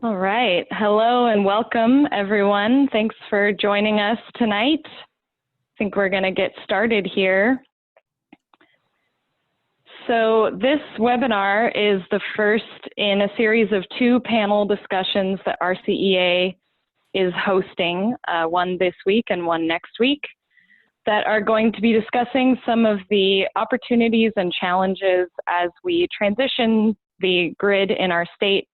All right. Hello and welcome, everyone. Thanks for joining us tonight. I think we're going to get started here. So this webinar is the first in a series of 2 panel discussions that RCEA is hosting, one this week and one next week, that are going to be discussing some of the opportunities and challenges as we transition the grid in our state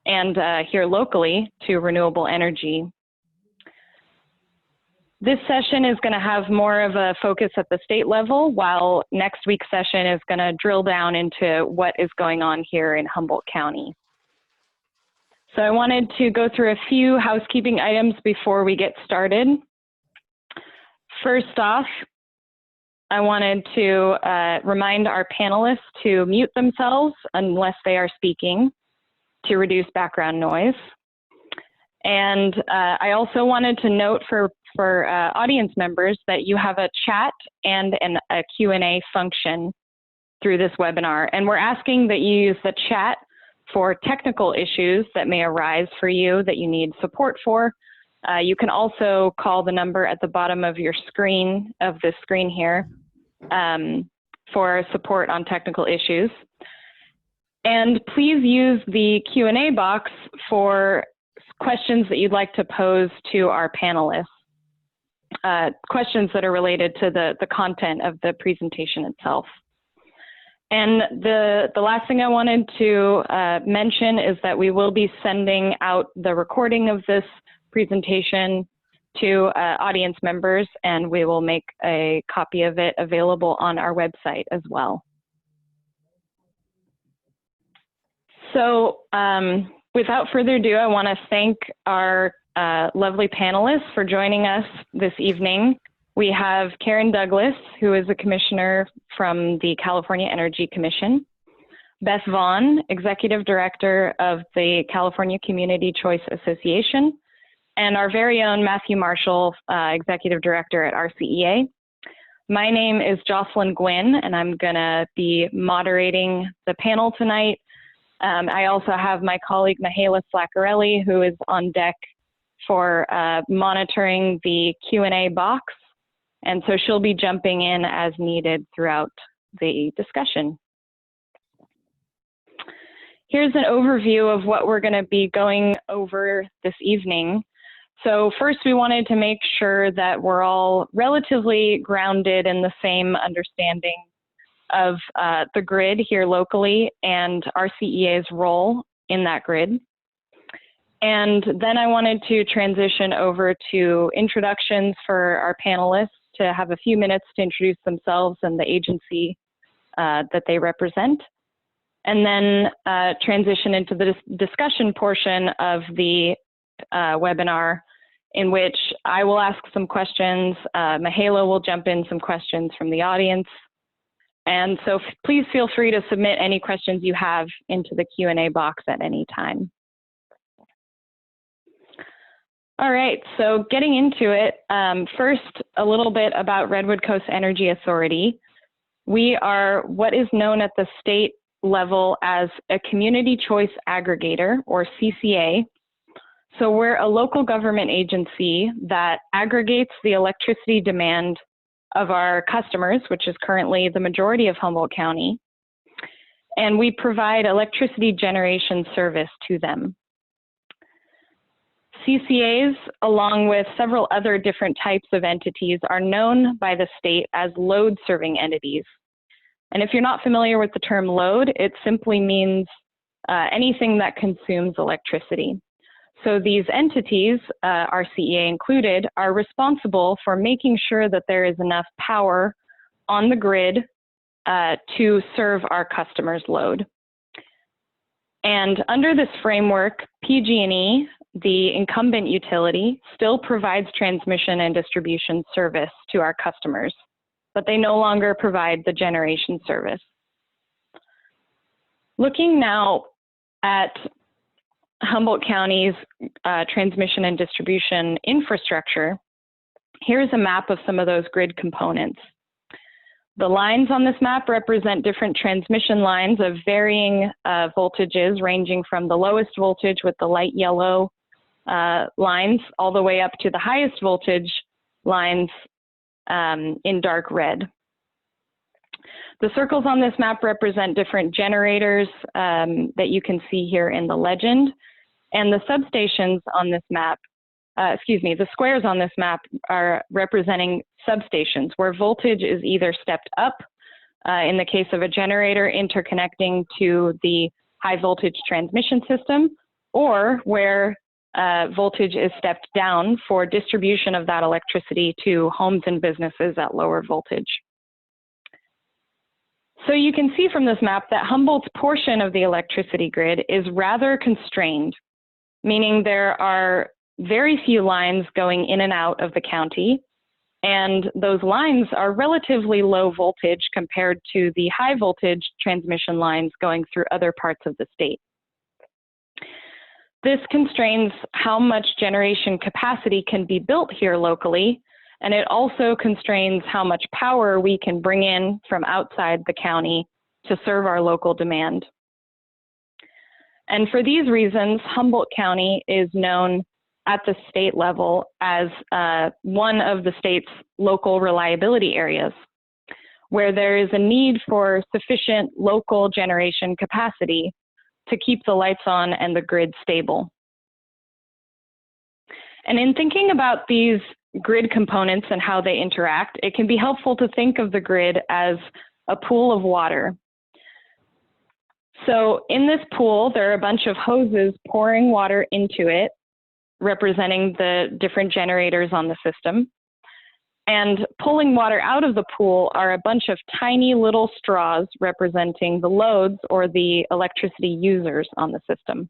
and here locally to renewable energy. This session is going to have more of a focus at the state level, while next week's session is going to drill down into what is going on here in Humboldt County. So I wanted to go through a few housekeeping items before we get started. First off, I wanted to remind our panelists to mute themselves unless they are speaking, to reduce background noise. And I also wanted to note for audience members that you have a chat and a Q&A function through this webinar. And we're asking that you use the chat for technical issues that may arise for you that you need support for. You can also call the number at the bottom of your screen, of this screen here, for support on technical issues. And please use the Q&A box for questions that you'd like to pose to our panelists, questions that are related to the content of the presentation itself. And the last thing I wanted to mention is that we will be sending out the recording of this presentation to audience members, and we will make a copy of it available on our website as well. So without further ado, I want to thank our lovely panelists for joining us this evening. We have Karen Douglas, who is a commissioner from the California Energy Commission, Beth Vaughan, Executive Director of the California Community Choice Association, and our very own Matthew Marshall, Executive Director at RCEA. My name is Jocelyn Gwynn, and I'm going to be moderating the panel tonight. I also have my colleague Mahayla Slackerelli, who is on deck for monitoring the Q&A box. And so she'll be jumping in as needed throughout the discussion. Here's an overview of what we're going to be going over this evening. So first, we wanted to make sure that we're all relatively grounded in the same understanding of the grid here locally and RCEA's role in that grid. And then I wanted to transition over to introductions for our panelists to have a few minutes to introduce themselves and the agency that they represent. And then transition into the discussion portion of the webinar, in which I will ask some questions. Mahayla will jump in some questions from the audience. And so please feel free to submit any questions you have into the Q&A box at any time. All right, so getting into it, first, a little bit about Redwood Coast Energy Authority. We are what is known at the state level as a Community Choice Aggregator, or CCA. So we're a local government agency that aggregates the electricity demand of our customers, which is currently the majority of Humboldt County, and we provide electricity generation service to them. CCAs, along with several other different types of entities, are known by the state as load-serving entities. And if you're not familiar with the term load, it simply means anything that consumes electricity. So these entities, RCEA included, are responsible for making sure that there is enough power on the grid to serve our customers' load. And under this framework, PG&E, the incumbent utility, still provides transmission and distribution service to our customers, but they no longer provide the generation service. Looking now at Humboldt County's transmission and distribution infrastructure, here's a map of some of those grid components. The lines on this map represent different transmission lines of varying voltages, ranging from the lowest voltage with the light yellow lines all the way up to the highest voltage lines in dark red. The circles on this map represent different generators that you can see here in the legend. And the substations on this map, the squares on this map are representing substations where voltage is either stepped up, in the case of a generator interconnecting to the high voltage transmission system, or where voltage is stepped down for distribution of that electricity to homes and businesses at lower voltage. So you can see from this map that Humboldt's portion of the electricity grid is rather constrained, meaning there are very few lines going in and out of the county, and those lines are relatively low voltage compared to the high voltage transmission lines going through other parts of the state. This constrains how much generation capacity can be built here locally, and it also constrains how much power we can bring in from outside the county to serve our local demand. And for these reasons, Humboldt County is known at the state level as one of the state's local reliability areas, where there is a need for sufficient local generation capacity to keep the lights on and the grid stable. And in thinking about these grid components and how they interact, it can be helpful to think of the grid as a pool of water. So in this pool, there are a bunch of hoses pouring water into it, representing the different generators on the system. And pulling water out of the pool are a bunch of tiny little straws representing the loads or the electricity users on the system.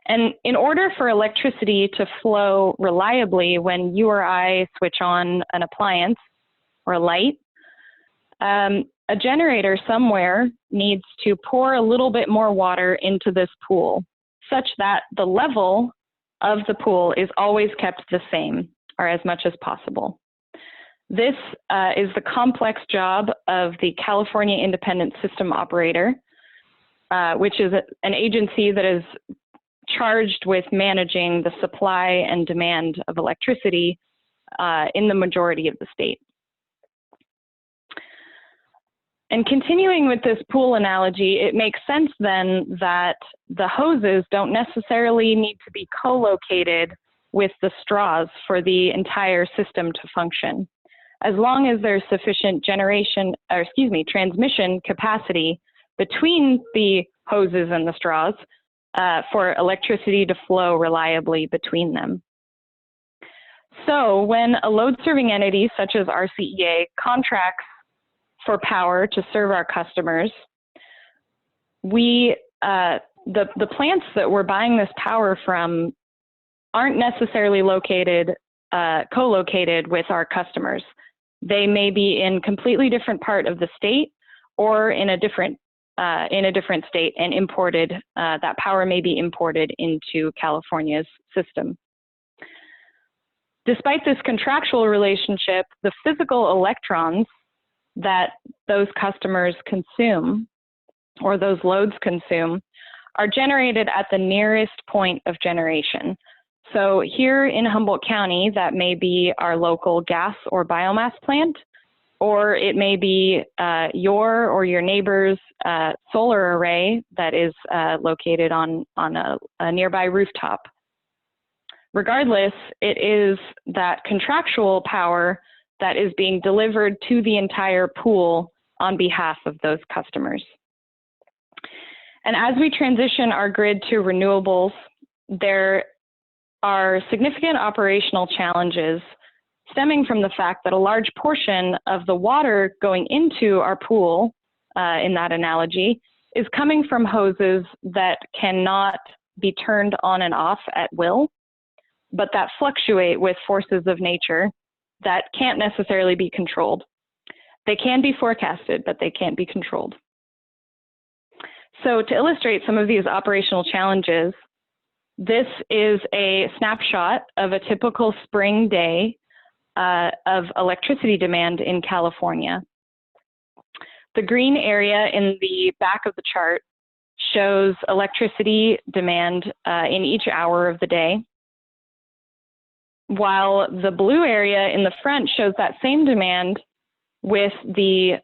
And in order for electricity to flow reliably when you or I switch on an appliance or a light, a generator somewhere needs to pour a little bit more water into this pool, such that the level of the pool is always kept the same, or as much as possible. This is the complex job of the California Independent System Operator, which is an agency that is charged with managing the supply and demand of electricity in the majority of the state. And continuing with this pool analogy, it makes sense then that the hoses don't necessarily need to be co-located with the straws for the entire system to function. As long as there's sufficient transmission capacity between the hoses and the straws for electricity to flow reliably between them. So when a load-serving entity such as RCEA contracts for power to serve our customers, the plants that we're buying this power from aren't necessarily co-located with our customers. They may be in completely different part of the state or in a different state and imported, that power may be imported into California's system. Despite this contractual relationship, the physical electrons that those customers consume, or those loads consume, are generated at the nearest point of generation. So here in Humboldt County, that may be our local gas or biomass plant, or it may be your or your neighbor's solar array that is located on a nearby rooftop. Regardless, it is that contractual power that is being delivered to the entire pool on behalf of those customers. And as we transition our grid to renewables, there are significant operational challenges stemming from the fact that a large portion of the water going into our pool, in that analogy, is coming from hoses that cannot be turned on and off at will, but that fluctuate with forces of nature that can't necessarily be controlled. They can be forecasted, but they can't be controlled. So to illustrate some of these operational challenges, this is a snapshot of a typical spring day of electricity demand in California. The green area in the back of the chart shows electricity demand in each hour of the day, while the blue area in the front shows that same demand with the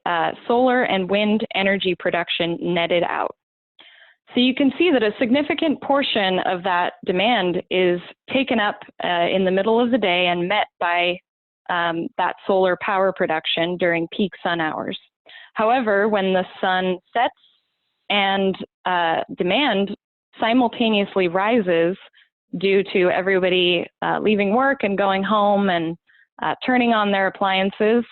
solar and wind energy production netted out. So you can see that a significant portion of that demand is taken up in the middle of the day and met by that solar power production during peak sun hours. However, when the sun sets and demand simultaneously rises due to everybody leaving work and going home and turning on their appliances,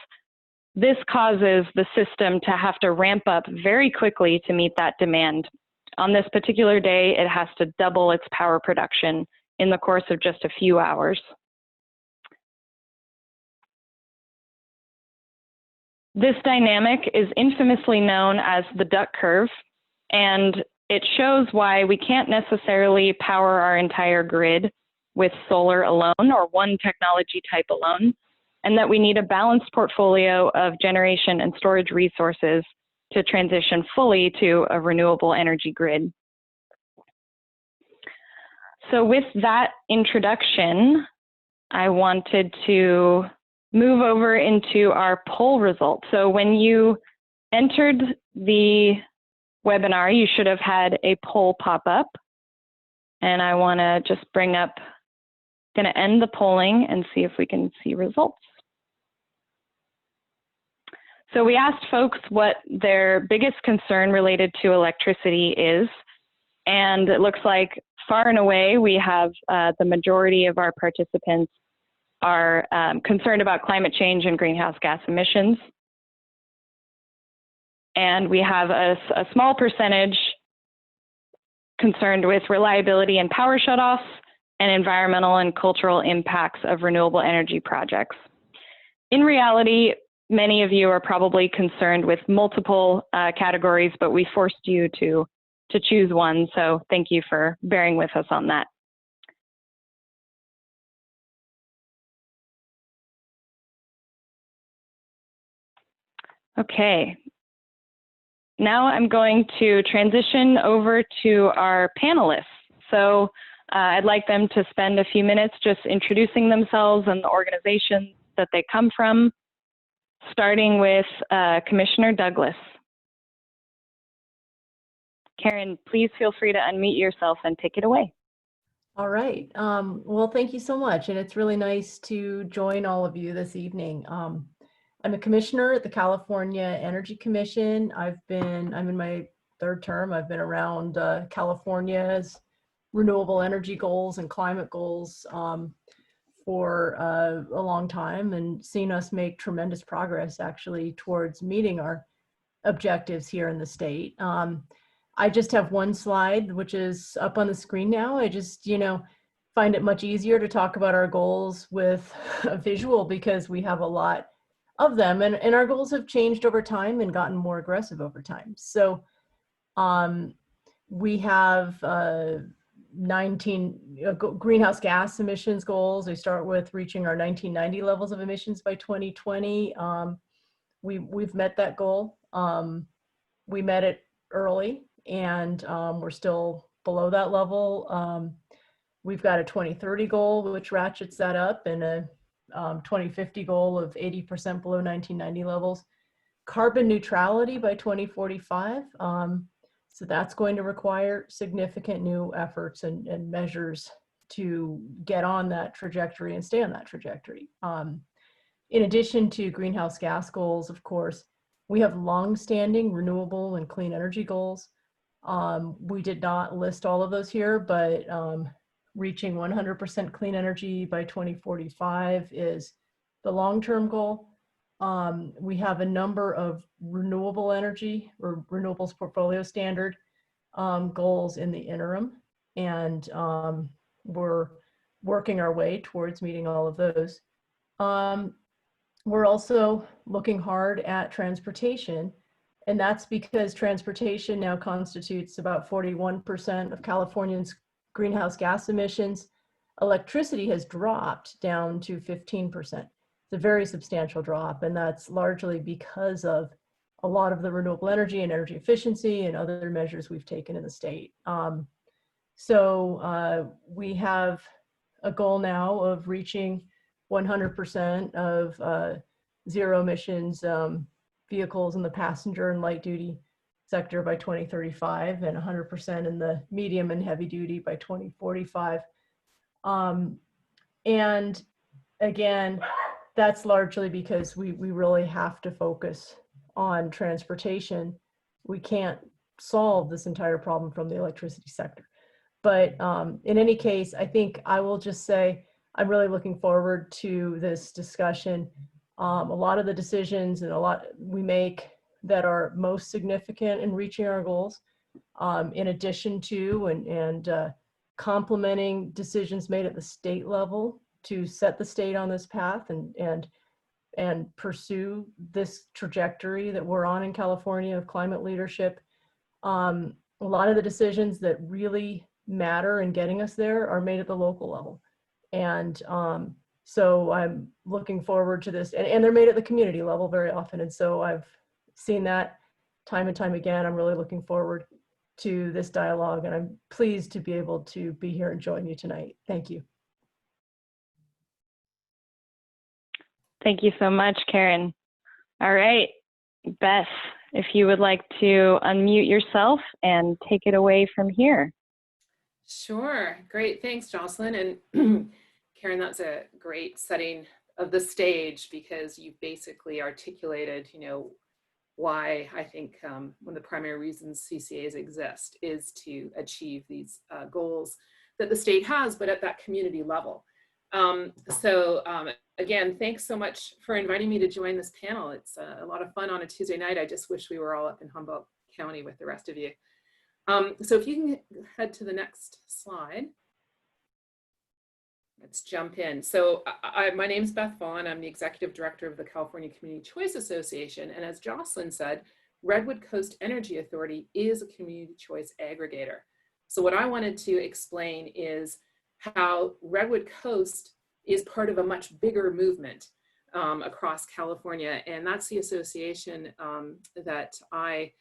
this causes the system to have to ramp up very quickly to meet that demand. On this particular day, it has to double its power production in the course of just a few hours. This dynamic is infamously known as the duck curve, and it shows why we can't necessarily power our entire grid with solar alone or one technology type alone, and that we need a balanced portfolio of generation and storage resources to transition fully to a renewable energy grid. So with that introduction, I wanted to move over into our poll results. So when you entered the webinar, you should have had a poll pop up. And I want to just bring up, going to end the polling and see if we can see results. So we asked folks what their biggest concern related to electricity is. And it looks like far and away, we have the majority of our participants are concerned about climate change and greenhouse gas emissions. And we have a small percentage concerned with reliability and power shutoffs and environmental and cultural impacts of renewable energy projects. In reality, many of you are probably concerned with multiple categories, but we forced you to choose one. So thank you for bearing with us on that. Okay, now I'm going to transition over to our panelists. So I'd like them to spend a few minutes just introducing themselves and the organization that they come from, starting with Commissioner Douglas. Karen, please feel free to unmute yourself and take it away. All right. Well, thank you so much. And it's really nice to join all of you this evening. I'm a commissioner at the California Energy Commission. I'm in my third term. I've been around California's renewable energy goals and climate goals for a long time, and seen us make tremendous progress actually towards meeting our objectives here in the state. I just have one slide, which is up on the screen now. I just, find it much easier to talk about our goals with a visual because we have a lot of them, and our goals have changed over time and gotten more aggressive over time. So we have 19 greenhouse gas emissions goals. We start with reaching our 1990 levels of emissions by 2020. We've met that goal. We met it early, and we're still below that level. We've got a 2030 goal, which ratchets that up, and a 2050 goal of 80% below 1990 levels. Carbon neutrality by 2045. So that's going to require significant new efforts and measures to get on that trajectory and stay on that trajectory. In addition to greenhouse gas goals, of course, we have long-standing renewable and clean energy goals. We did not list all of those here, but reaching 100% clean energy by 2045 is the long-term goal. We have a number of renewable energy or renewables portfolio standard goals in the interim, and we're working our way towards meeting all of those. We're also looking hard at transportation, and that's because transportation now constitutes about 41% of Californians' greenhouse gas emissions. Electricity has dropped down to 15%. It's a very substantial drop, and that's largely because of a lot of the renewable energy and energy efficiency and other measures we've taken in the state. So we have a goal now of reaching 100% of zero emissions vehicles in the passenger and light duty sector by 2035 and 100% in the medium and heavy duty by 2045. And again, that's largely because we really have to focus on transportation. We can't solve this entire problem from the electricity sector. But in any case, I think I will just say I'm really looking forward to this discussion. A lot of the decisions and a lot we make that are most significant in reaching our goals, in addition to and complementing decisions made at the state level to set the state on this path and pursue this trajectory that we're on in California of climate leadership. A lot of the decisions that really matter in getting us there are made at the local level. And so I'm looking forward to this, and they're made at the community level very often. And so I've seen that time and time again. I'm really looking forward to this dialogue, and I'm pleased to be able to be here and join you tonight. Thank you. Thank you so much, Karen. All right, Beth, if you would like to unmute yourself and take it away from here. Sure, great, thanks, Jocelyn. And Karen, that's a great setting of the stage, because you've basically articulated, why I think one of the primary reasons CCAs exist is to achieve these goals that the state has, but at that community level. Again, thanks so much for inviting me to join this panel. It's a lot of fun on a Tuesday night. I just wish we were all up in Humboldt County with the rest of you. So if you can head to the next slide. Let's jump in. So my name is Beth Vaughan. I'm the Executive Director of the California Community Choice Association. And as Jocelyn said, Redwood Coast Energy Authority is a community choice aggregator. So what I wanted to explain is how Redwood Coast is part of a much bigger movement across California. And that's the association that I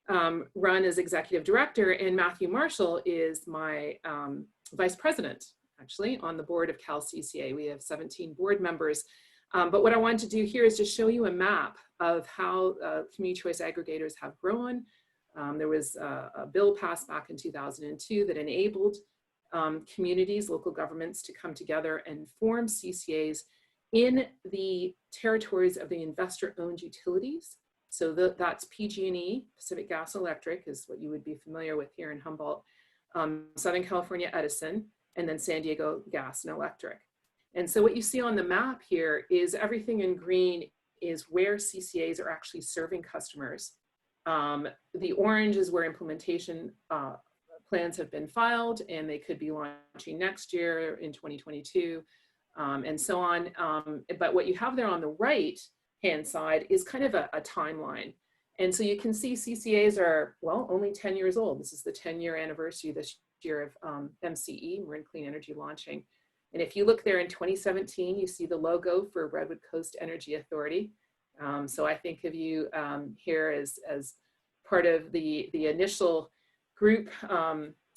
run as Executive Director, and Matthew Marshall is my Vice President, actually, on the board of Cal CCA. We have 17 board members. But what I wanted to do here is just show you a map of how community choice aggregators have grown. There was a bill passed back in 2002 that enabled communities, local governments to come together and form CCAs in the territories of the investor-owned utilities. So that's PG&E, Pacific Gas and Electric, is what you would be familiar with here in Humboldt, Southern California Edison, and then San Diego Gas and Electric. And so what you see on the map here is everything in green is where CCAs are actually serving customers. The orange is where implementation plans have been filed, and they could be launching next year in 2022, and so on. But what you have there on the right hand side is kind of a timeline. And so you can see CCAs are, well, only 10 years old. This is the 10-year anniversary this year of MCE, Marin Clean Energy, launching. And if you look there in 2017, you see the logo for Redwood Coast Energy Authority. So I think of you here as part of the initial group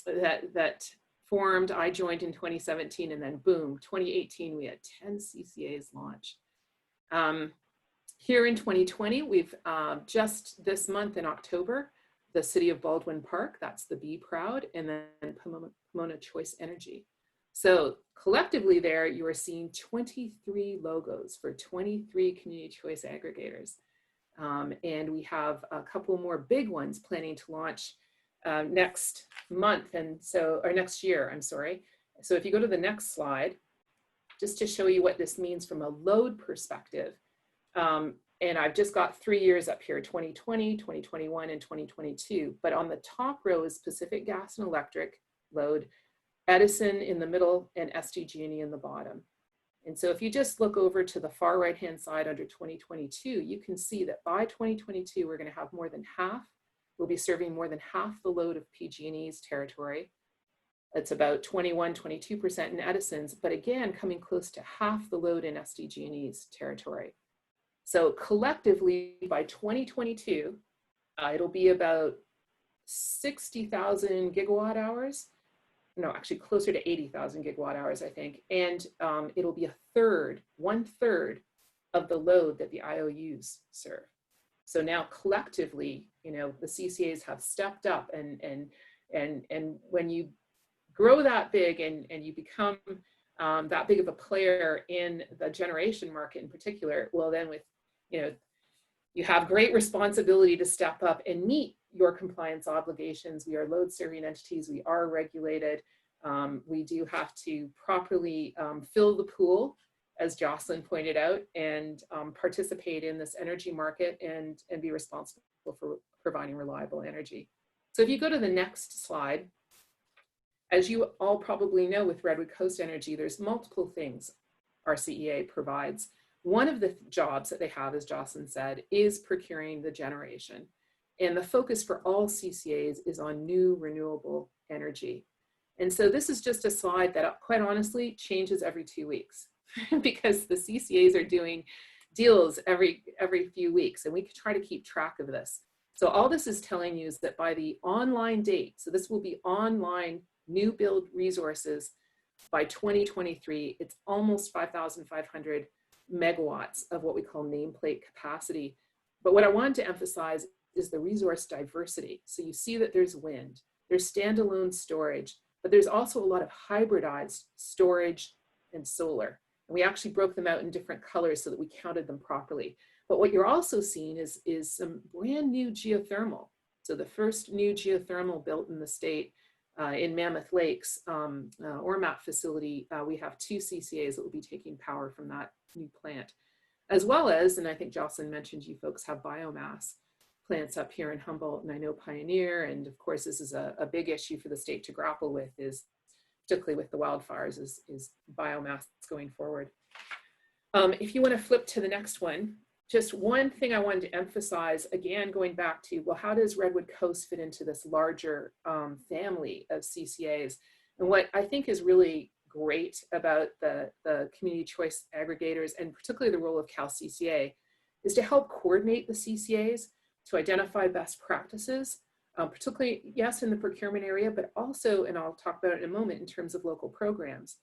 that formed. I joined in 2017, and then boom, 2018, we had 10 CCAs launch. Here in 2020, we've just this month in October, the City of Baldwin Park, that's the Be Proud, and then Pomona Choice Energy. So collectively there, you are seeing 23 logos for 23 community choice aggregators. And we have a couple more big ones planning to launch next month, or next year, I'm sorry. So if you go to the next slide, just to show you what this means from a load perspective, and I've just got 3 years up here, 2020, 2021, and 2022. But on the top row is Pacific Gas and Electric load, Edison in the middle, and SDG&E in the bottom. And so if you just look over to the far right-hand side under 2022, you can see that by 2022, we're going to have more than half, we'll be serving more than half the load of PG&E's territory. It's about 21, 22% in Edison's, but again, coming close to half the load in SDG&E's territory. So collectively by 2022, it'll be about 60,000 gigawatt hours. No, actually closer to 80,000 gigawatt hours, I think. And it'll be one third of the load that the IOUs serve. So now collectively, you know, the CCAs have stepped up, and when you grow that big and you become that big of a player in the generation market in particular, well then with, you know, you have great responsibility to step up and meet your compliance obligations. We are load serving entities, we are regulated. We do have to properly fill the pool, as Jocelyn pointed out, and participate in this energy market and be responsible for providing reliable energy. So if you go to the next slide, as you all probably know with Redwood Coast Energy, there's multiple things RCEA provides. One of the jobs that they have, as Jocelyn said, is procuring the generation. And the focus for all CCAs is on new renewable energy. And so this is just a slide that quite honestly changes every 2 weeks because the CCAs are doing deals every few weeks, and we can try to keep track of this. So all this is telling you is that by the online date, so this will be online new build resources by 2023, it's almost 5,500 megawatts of what we call nameplate capacity. But what I wanted to emphasize is the resource diversity. So you see that there's wind, there's standalone storage, but there's also a lot of hybridized storage and solar. And we actually broke them out in different colors so that we counted them properly. But what you're also seeing is some brand new geothermal. So the first new geothermal built in the state in Mammoth Lakes, Ormat facility, we have 2 CCAs that will be taking power from that new plant. As well as, and I think Jocelyn mentioned, you folks have biomass plants up here in Humboldt, and I know Pioneer, and of course this is a big issue for the state to grapple with, is particularly with the wildfires, is biomass going forward. If you want to flip to the next one, just one thing I wanted to emphasize, again, going back to, well, how does Redwood Coast fit into this larger family of CCAs? And what I think is really great about the community choice aggregators, and particularly the role of Cal CCA, is to help coordinate the CCAs, to identify best practices, particularly, yes, in the procurement area, but also, and I'll talk about it in a moment, in terms of local programs.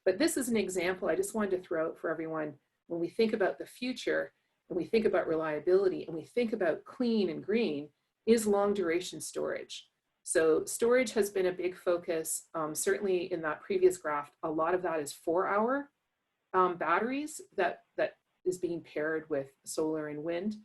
But this is an example I just wanted to throw out for everyone. When we think about the future, and we think about reliability, and we think about clean and green, is long duration storage. So storage has been a big focus, certainly in that previous graph. A lot of that is 4-hour batteries that is being paired with solar and wind.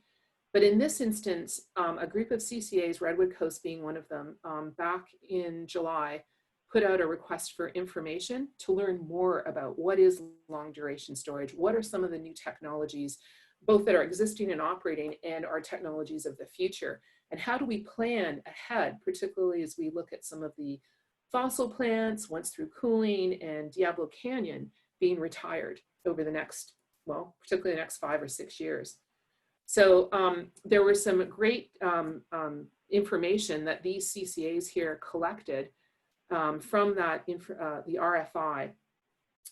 But in this instance, a group of CCAs, Redwood Coast being one of them, back in July, put out a request for information to learn more about what is long duration storage, what are some of the new technologies, both that are existing and operating, and our technologies of the future, and how do we plan ahead, particularly as we look at some of the fossil plants, once through cooling and Diablo Canyon being retired over the next, well, particularly the next 5 or 6 years. So there was some great information that these CCAs here collected from that the RFI.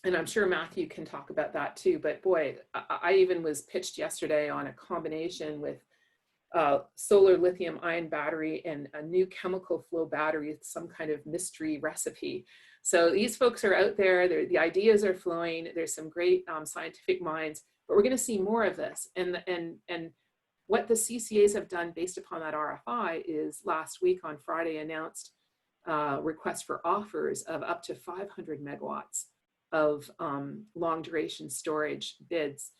And I'm sure Matthew can talk about that too, but boy, I even was pitched yesterday on a combination with solar lithium ion battery and a new chemical flow battery, some kind of mystery recipe. So these folks are out there, the ideas are flowing, there's some great scientific minds, but we're gonna see more of this. And what the CCAs have done based upon that RFI is last week on Friday announced requests for offers of up to 500 megawatts of long duration storage bids.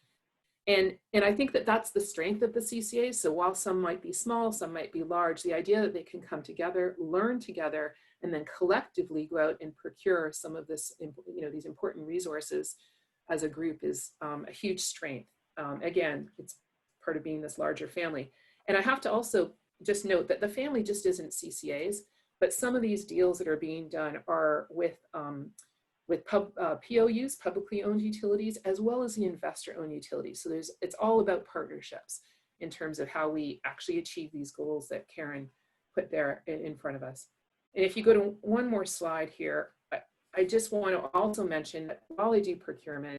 And I think that that's the strength of the CCAs. So while some might be small, some might be large, the idea that they can come together, learn together, and then collectively go out and procure some of this, you know, these important resources as a group is a huge strength. Again, it's part of being this larger family. And I have to also just note that the family just isn't CCAs, but some of these deals that are being done are with POUs, publicly owned utilities, as well as the investor-owned utilities. So it's all about partnerships in terms of how we actually achieve these goals that Karen put there in front of us. And if you go to one more slide here, I just want to also mention that while I do procurement,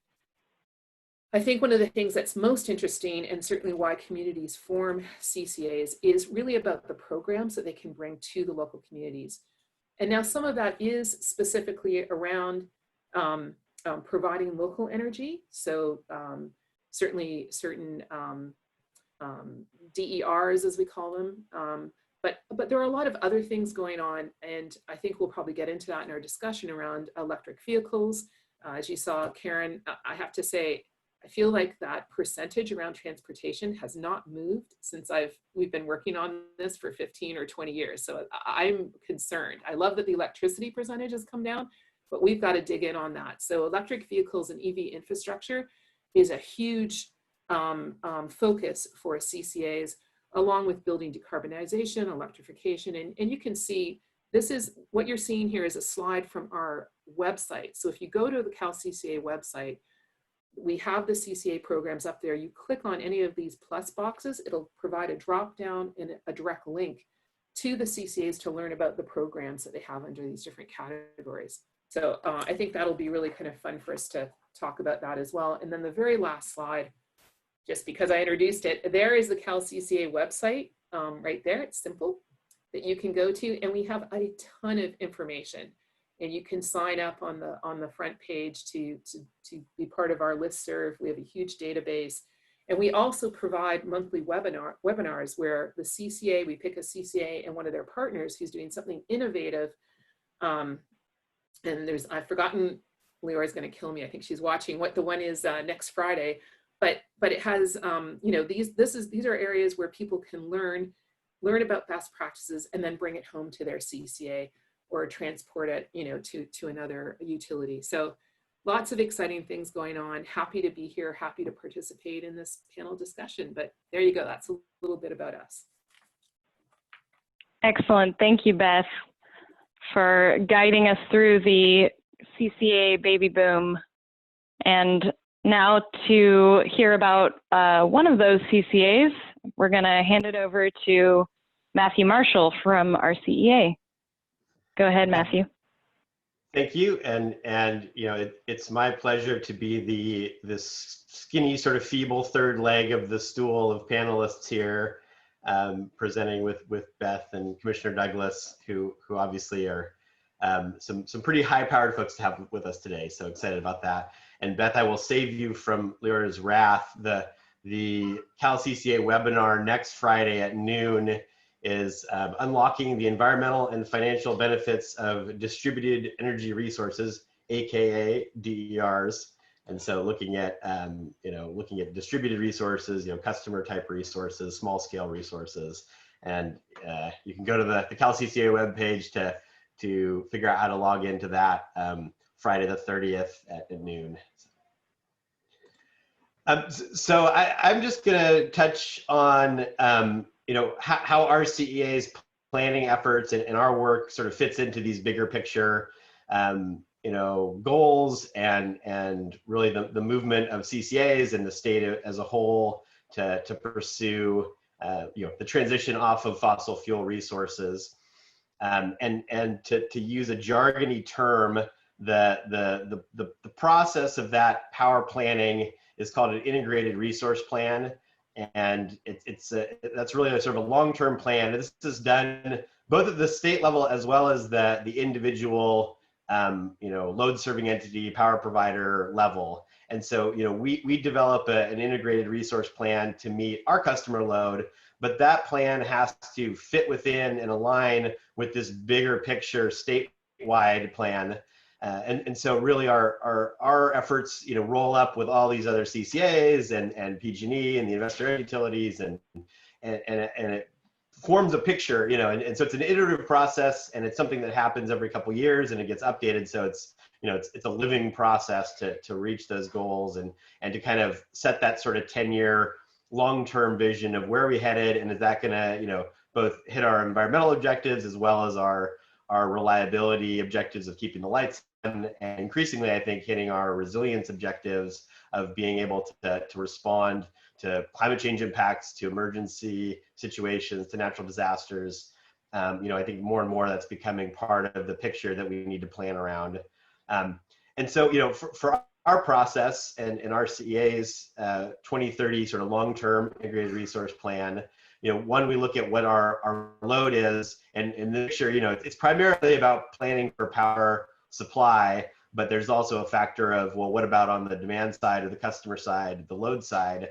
I think one of the things that's most interesting, and certainly why communities form CCAs, is really about the programs that they can bring to the local communities. And now some of that is specifically around providing local energy. So certainly certain DERs, as we call them. But there are a lot of other things going on, and I think we'll probably get into that in our discussion around electric vehicles. As you saw, Karen, I have to say, I feel like that percentage around transportation has not moved since we've been working on this for 15 or 20 years. So I'm concerned. I love that the electricity percentage has come down, but we've got to dig in on that. So electric vehicles and EV infrastructure is a huge focus for CCAs, along with building decarbonization, electrification. And you can see, this is what you're seeing here is a slide from our website. So if you go to the Cal CCA website, we have the CCA programs up there. You click on any of these plus boxes, it'll provide a drop down and a direct link to the CCAs to learn about the programs that they have under these different categories. So I think that'll be really kind of fun for us to talk about that as well. And then the very last slide, just because I introduced it, there is the Cal CCA website right there. It's simple that you can go to, and we have a ton of information. And you can sign up on the front page to be part of our listserv. We have a huge database. And we also provide monthly webinars where the CCA, we pick a CCA and one of their partners who's doing something innovative. And I've forgotten, Leora's going to kill me. I think she's watching what the one is next Friday. But it has, these are areas where people can learn about best practices and then bring it home to their CCA or transport it, to another utility. So lots of exciting things going on. Happy to be here, happy to participate in this panel discussion. But there you go, that's a little bit about us. Excellent, thank you, Beth, for guiding us through the CCA baby boom. And now to hear about one of those CCAs, we're gonna hand it over to Matthew Marshall from RCEA. Go ahead, Matthew. Thank you, and it's my pleasure to be this skinny, sort of feeble third leg of the stool of panelists here, presenting with Beth and Commissioner Douglas, who obviously are some pretty high-powered folks to have with us today. So excited about that. And Beth, I will save you from Leora's wrath. The Cal CCA webinar next Friday at noon is unlocking the environmental and financial benefits of distributed energy resources, aka DERs. And so looking at distributed resources, customer type resources, small scale resources, and you can go to the Cal CCA webpage to figure out how to log into that Friday the 30th at noon. So I'm just going to touch on how RCEA's planning efforts and our work sort of fits into these bigger picture goals and really the movement of CCAs and the state as a whole to pursue the transition off of fossil fuel resources, and to use a jargony term, the process of that power planning is called an integrated resource plan. And that's really a sort of a long-term plan. This is done both at the state level as well as the individual, load-serving entity, power provider level. And so, we develop an integrated resource plan to meet our customer load, but that plan has to fit within and align with this bigger picture statewide plan. And so really our efforts, roll up with all these other CCAs and PG&E and the investor utilities, and it forms a picture, and so it's an iterative process, and it's something that happens every couple of years, and it gets updated. So it's a living process to reach those goals and to kind of set that sort of 10-year long-term vision of where we headed, and is that going to, both hit our environmental objectives as well as our reliability objectives of keeping the lights on, and increasingly, I think, hitting our resilience objectives of being able to respond to climate change impacts, to emergency situations, to natural disasters. I think more and more that's becoming part of the picture that we need to plan around. And so, for our process and RCEA's 2030 sort of long-term integrated resource plan, one, we look at what our load is and make sure, it's primarily about planning for power supply, but there's also a factor of, well, what about on the demand side or the customer side, the load side?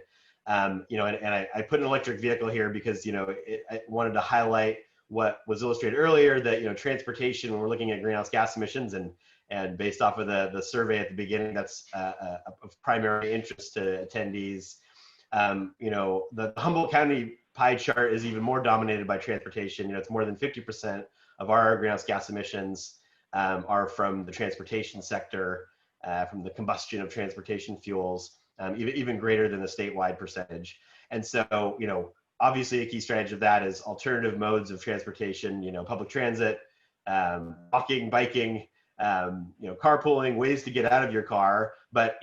And I put an electric vehicle here because, I wanted to highlight what was illustrated earlier, that, transportation, when we're looking at greenhouse gas emissions and based off of the survey at the beginning, that's of primary interest to attendees. The Humboldt County pie chart is even more dominated by transportation. It's more than 50% of our greenhouse gas emissions are from the transportation sector, from the combustion of transportation fuels, even greater than the statewide percentage. And so, obviously a key strategy of that is alternative modes of transportation, public transit, walking, biking, carpooling, ways to get out of your car. But,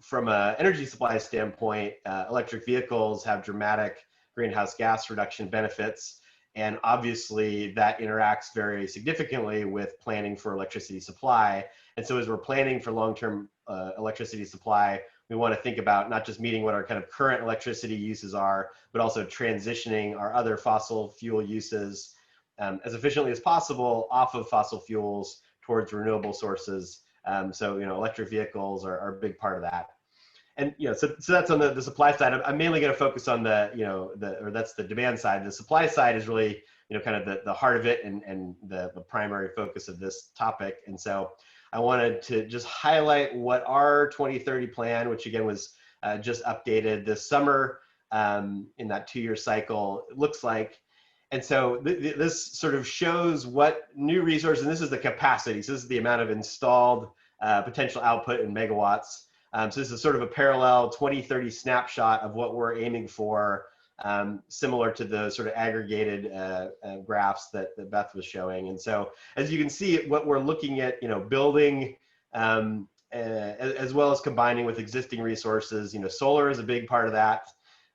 from an energy supply standpoint, electric vehicles have dramatic greenhouse gas reduction benefits. And obviously that interacts very significantly with planning for electricity supply. And so as we're planning for long-term electricity supply, we want to think about not just meeting what our kind of current electricity uses are, but also transitioning our other fossil fuel uses as efficiently as possible off of fossil fuels towards renewable sources. So, electric vehicles are a big part of that. And, so that's on the supply side. I'm mainly going to focus on or that's the demand side. The supply side is really, kind of the heart of it and the primary focus of this topic. And so I wanted to just highlight what our 2030 plan, which again was just updated this summer in that 2-year cycle, looks like. And so this sort of shows what new resources, and this is the capacity. So this is the amount of installed potential output in megawatts. So this is sort of a parallel 2030 snapshot of what we're aiming for, similar to the sort of aggregated graphs that Beth was showing. And so as you can see, what we're looking at, building as well as combining with existing resources, solar is a big part of that.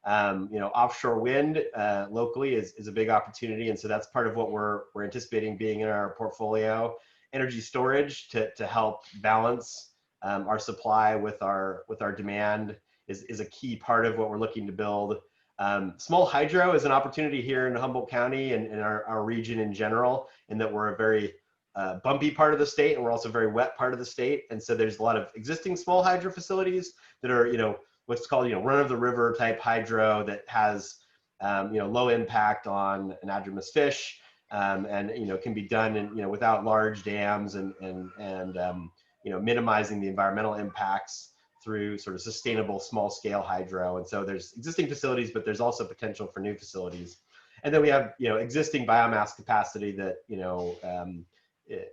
Offshore wind locally is a big opportunity. And so that's part of what we're anticipating being in our portfolio. Energy storage to help balance our supply with our demand is a key part of what we're looking to build. Small hydro is an opportunity here in Humboldt County and in our region in general, in that we're a very bumpy part of the state, and we're also a very wet part of the state. And so there's a lot of existing small hydro facilities that are, what's called, run-of-the-river type hydro that has, low impact on anadromous fish, and, can be done without large dams and minimizing the environmental impacts through sort of sustainable small-scale hydro. And so there's existing facilities, but there's also potential for new facilities. And then we have, existing biomass capacity that,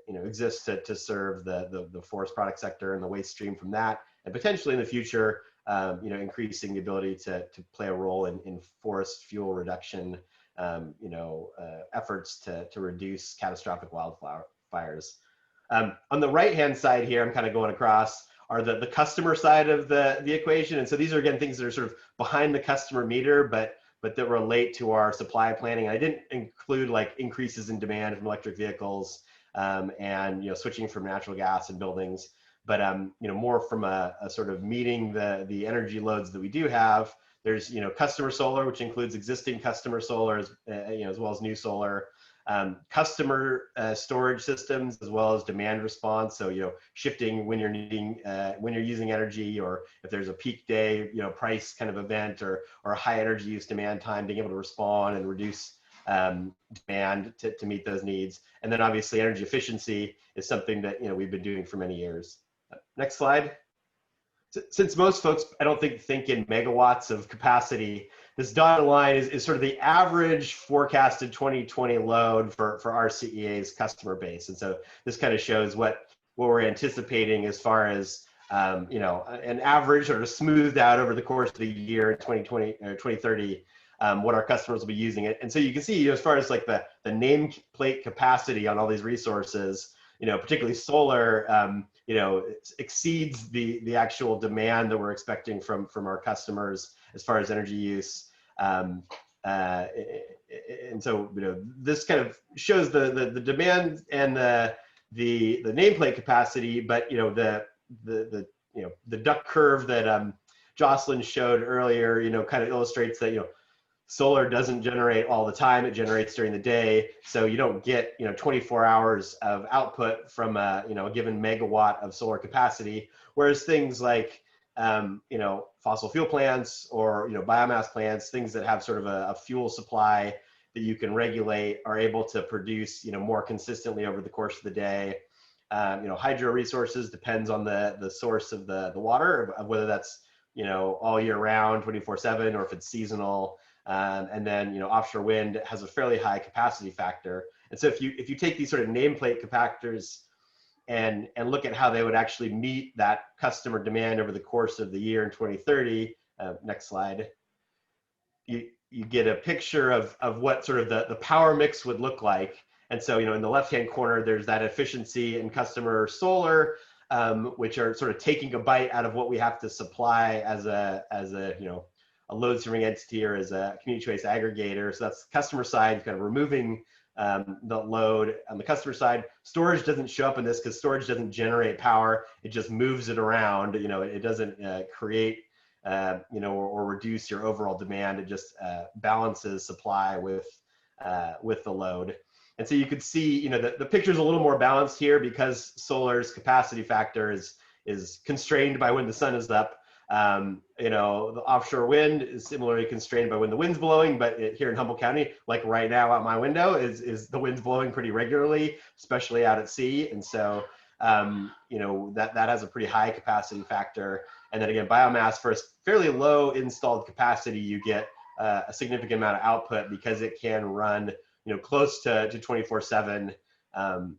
exists to serve the forest product sector and the waste stream from that, and potentially in the future, increasing the ability to play a role in forest fuel reduction, efforts to reduce catastrophic wildfires. On the right-hand side here, I'm kind of going across, are the customer side of the equation. And so these are, again, things that are sort of behind the customer meter, but that relate to our supply planning. I didn't include like increases in demand from electric vehicles and switching from natural gas in buildings, but more from a sort of meeting the energy loads that we do have. There's customer solar, which includes existing customer solar as well as new solar. Customer storage systems, as well as demand response. So, shifting when you're needing, when you're using energy, or if there's a peak day, price kind of event, or a high energy use demand time, being able to respond and reduce demand to meet those needs. And then obviously energy efficiency is something that, we've been doing for many years. Next slide. Since most folks, I don't think in megawatts of capacity, this dotted line is sort of the average forecasted 2020 load for RCEA's customer base. And so this kind of shows what we're anticipating as far as, an average sort of smoothed out over the course of the year 2020 or 2030, what our customers will be using it. And so you can see, as far as like the nameplate capacity on all these resources, particularly solar, exceeds the actual demand that we're expecting from our customers as far as energy use. And so, this kind of shows the demand and the nameplate capacity, but the duck curve that Jocelyn showed earlier, kind of illustrates that, solar doesn't generate all the time. It generates during the day. So you don't get, 24 hours of output from a given megawatt of solar capacity. Whereas things like, fossil fuel plants or, biomass plants, things that have sort of a fuel supply that you can regulate, are able to produce, more consistently over the course of the day. Hydro resources depends on the source of the water, whether that's, all year round, 24/7, or if it's seasonal. And then, offshore wind has a fairly high capacity factor. And so if you take these sort of nameplate factors and look at how they would actually meet that customer demand over the course of the year in 2030, next slide, you get a picture of what sort of the power mix would look like. And so, in the left-hand corner, there's that efficiency and customer solar, which are sort of taking a bite out of what we have to supply as a load serving entity or as a community choice aggregator. So that's customer side, kind of removing the load. On the customer side, storage doesn't show up in this because storage doesn't generate power. It just moves it around. It doesn't create, or reduce your overall demand. It just balances supply with the load. And so you could see, the picture's a little more balanced here because solar's capacity factor is constrained by when the sun is up. The offshore wind is similarly constrained by when the wind's blowing, but here in Humboldt County, like right now out my window, is the wind's blowing pretty regularly, especially out at sea. And so, that has a pretty high capacity factor. And then again, biomass, for a fairly low installed capacity, you get a significant amount of output because it can run, close to 24/7,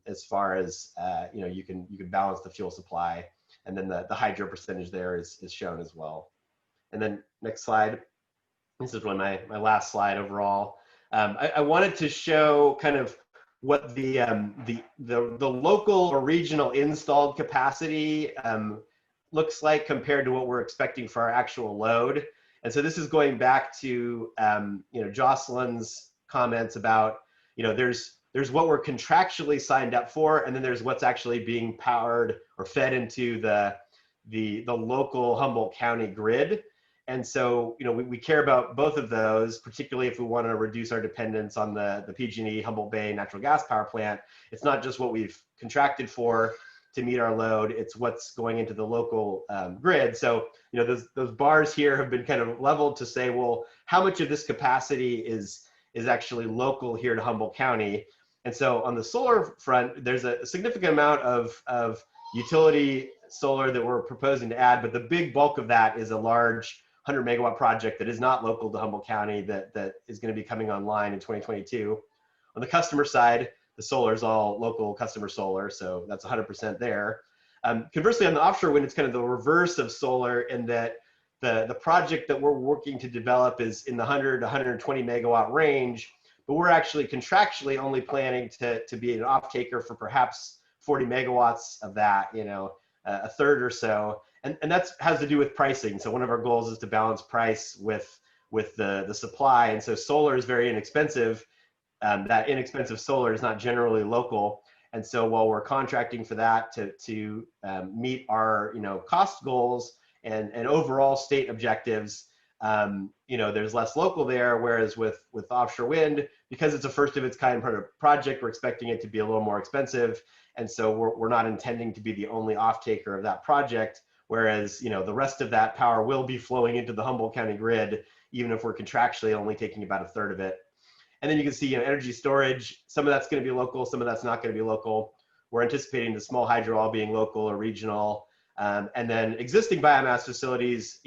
as far as, you can balance the fuel supply. And then the hydro percentage there is shown as well. And then next slide. This is really my last slide overall. I wanted to show kind of what the local or regional installed capacity looks like compared to what we're expecting for our actual load. And so this is going back to Jocelyn's comments about, there's what we're contractually signed up for, and then there's what's actually being powered or fed into the local Humboldt County grid. And so, we care about both of those, particularly if we want to reduce our dependence on the PG&E Humboldt Bay natural gas power plant. It's not just what we've contracted for to meet our load, it's what's going into the local grid. So, those bars here have been kind of leveled to say, well, how much of this capacity is actually local here to Humboldt County? And so on the solar front, there's a significant amount of utility solar that we're proposing to add, but the big bulk of that is a large 100 megawatt project that is not local to Humboldt County that is going to be coming online in 2022. On the customer side, the solar is all local customer solar, so that's 100% there. Conversely, on the offshore wind, it's kind of the reverse of solar in that the project that we're working to develop is in the 100 to 120 megawatt range, but we're actually contractually only planning to be an off-taker for perhaps 40 megawatts of that, a third or so. And that has to do with pricing. So one of our goals is to balance price with the supply. And so solar is very inexpensive. That inexpensive solar is not generally local. And so while we're contracting for that to meet our cost goals and overall state objectives, there's less local there. Whereas with offshore wind, because it's a first of its kind project, we're expecting it to be a little more expensive. And so we're not intending to be the only off-taker of that project. Whereas, the rest of that power will be flowing into the Humboldt County grid, even if we're contractually only taking about a third of it. And then you can see, energy storage, some of that's going to be local, some of that's not going to be local. We're anticipating the small hydro all being local or regional. And then existing biomass facilities,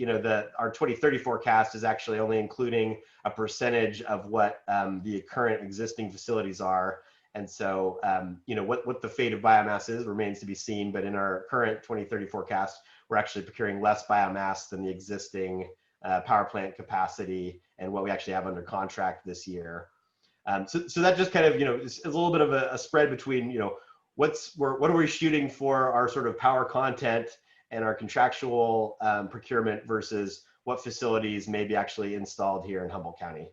our 2030 forecast is actually only including a percentage of what the current existing facilities are. And so, what the fate of biomass is remains to be seen. But in our current 2030 forecast, we're actually procuring less biomass than the existing power plant capacity and what we actually have under contract this year. So that just kind of, is a little bit of a spread between, what are we shooting for our sort of power content and our contractual procurement versus what facilities may be actually installed here in Humboldt County.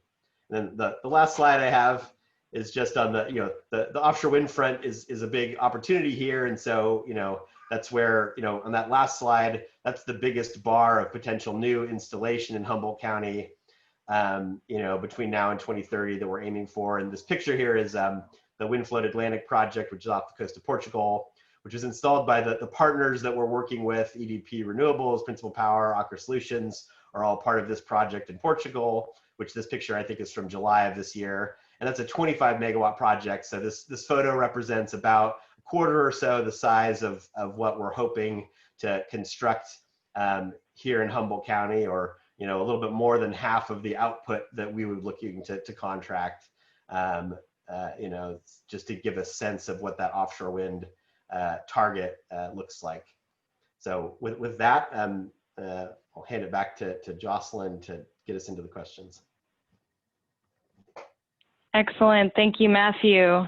And then the last slide I have is just on the, the offshore wind front is a big opportunity here. And so, that's where, on that last slide, that's the biggest bar of potential new installation in Humboldt County, between now and 2030 that we're aiming for. And this picture here is the Wind Float Atlantic project, which is off the coast of Portugal, which is installed by the partners that we're working with. EDP Renewables, Principal Power, Aker Solutions are all part of this project in Portugal, which this picture I think is from July of this year. And that's a 25 megawatt project. So this photo represents about a quarter or so the size of what we're hoping to construct here in Humboldt County, or a little bit more than half of the output that we would looking to contract. Just to give a sense of what that offshore wind target looks like. So with that, I'll hand it back to Jocelyn to get us into the questions. Excellent. Thank you, Matthew.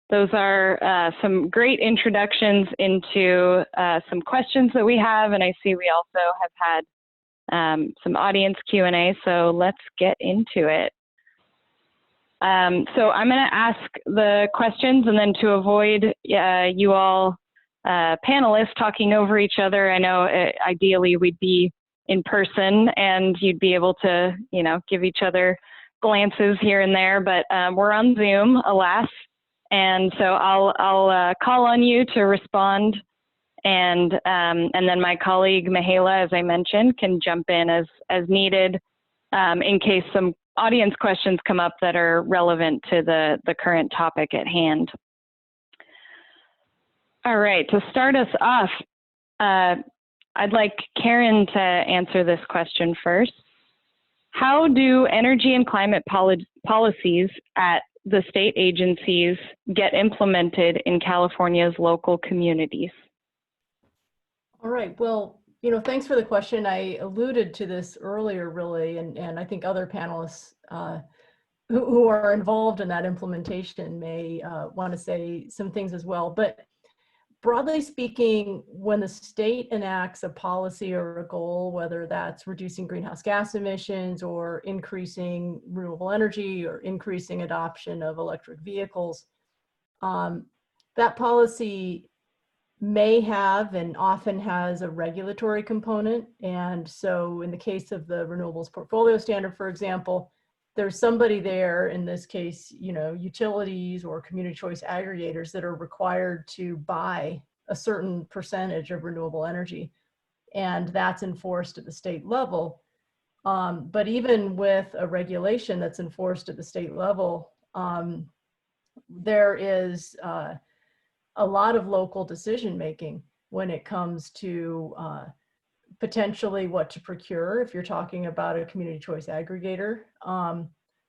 Those are some great introductions into some questions that we have, and I see we also have had some audience Q&A, so let's get into it. So I'm going to ask the questions, and then to avoid you all panelists talking over each other, I know ideally we'd be in person and you'd be able to, give each other glances here and there, but we're on Zoom, alas. And so I'll call on you to respond, and then my colleague Mahayla, as I mentioned, can jump in as needed in case some audience questions come up that are relevant to the current topic at hand. All right, to start us off, I'd like Karen to answer this question first. How do energy and climate policies at the state agencies get implemented in California's local communities? All right, well, thanks for the question. I alluded to this earlier, really, and I think other panelists who are involved in that implementation may want to say some things as well. But broadly speaking, when the state enacts a policy or a goal, whether that's reducing greenhouse gas emissions or increasing renewable energy or increasing adoption of electric vehicles, that policy may have and often has a regulatory component. And so in the case of the renewables portfolio standard, for example, there's somebody there, in this case, utilities or community choice aggregators that are required to buy a certain percentage of renewable energy. And that's enforced at the state level. But even with a regulation that's enforced at the state level, there is a lot of local decision making when it comes to potentially what to procure if you're talking about a community choice aggregator.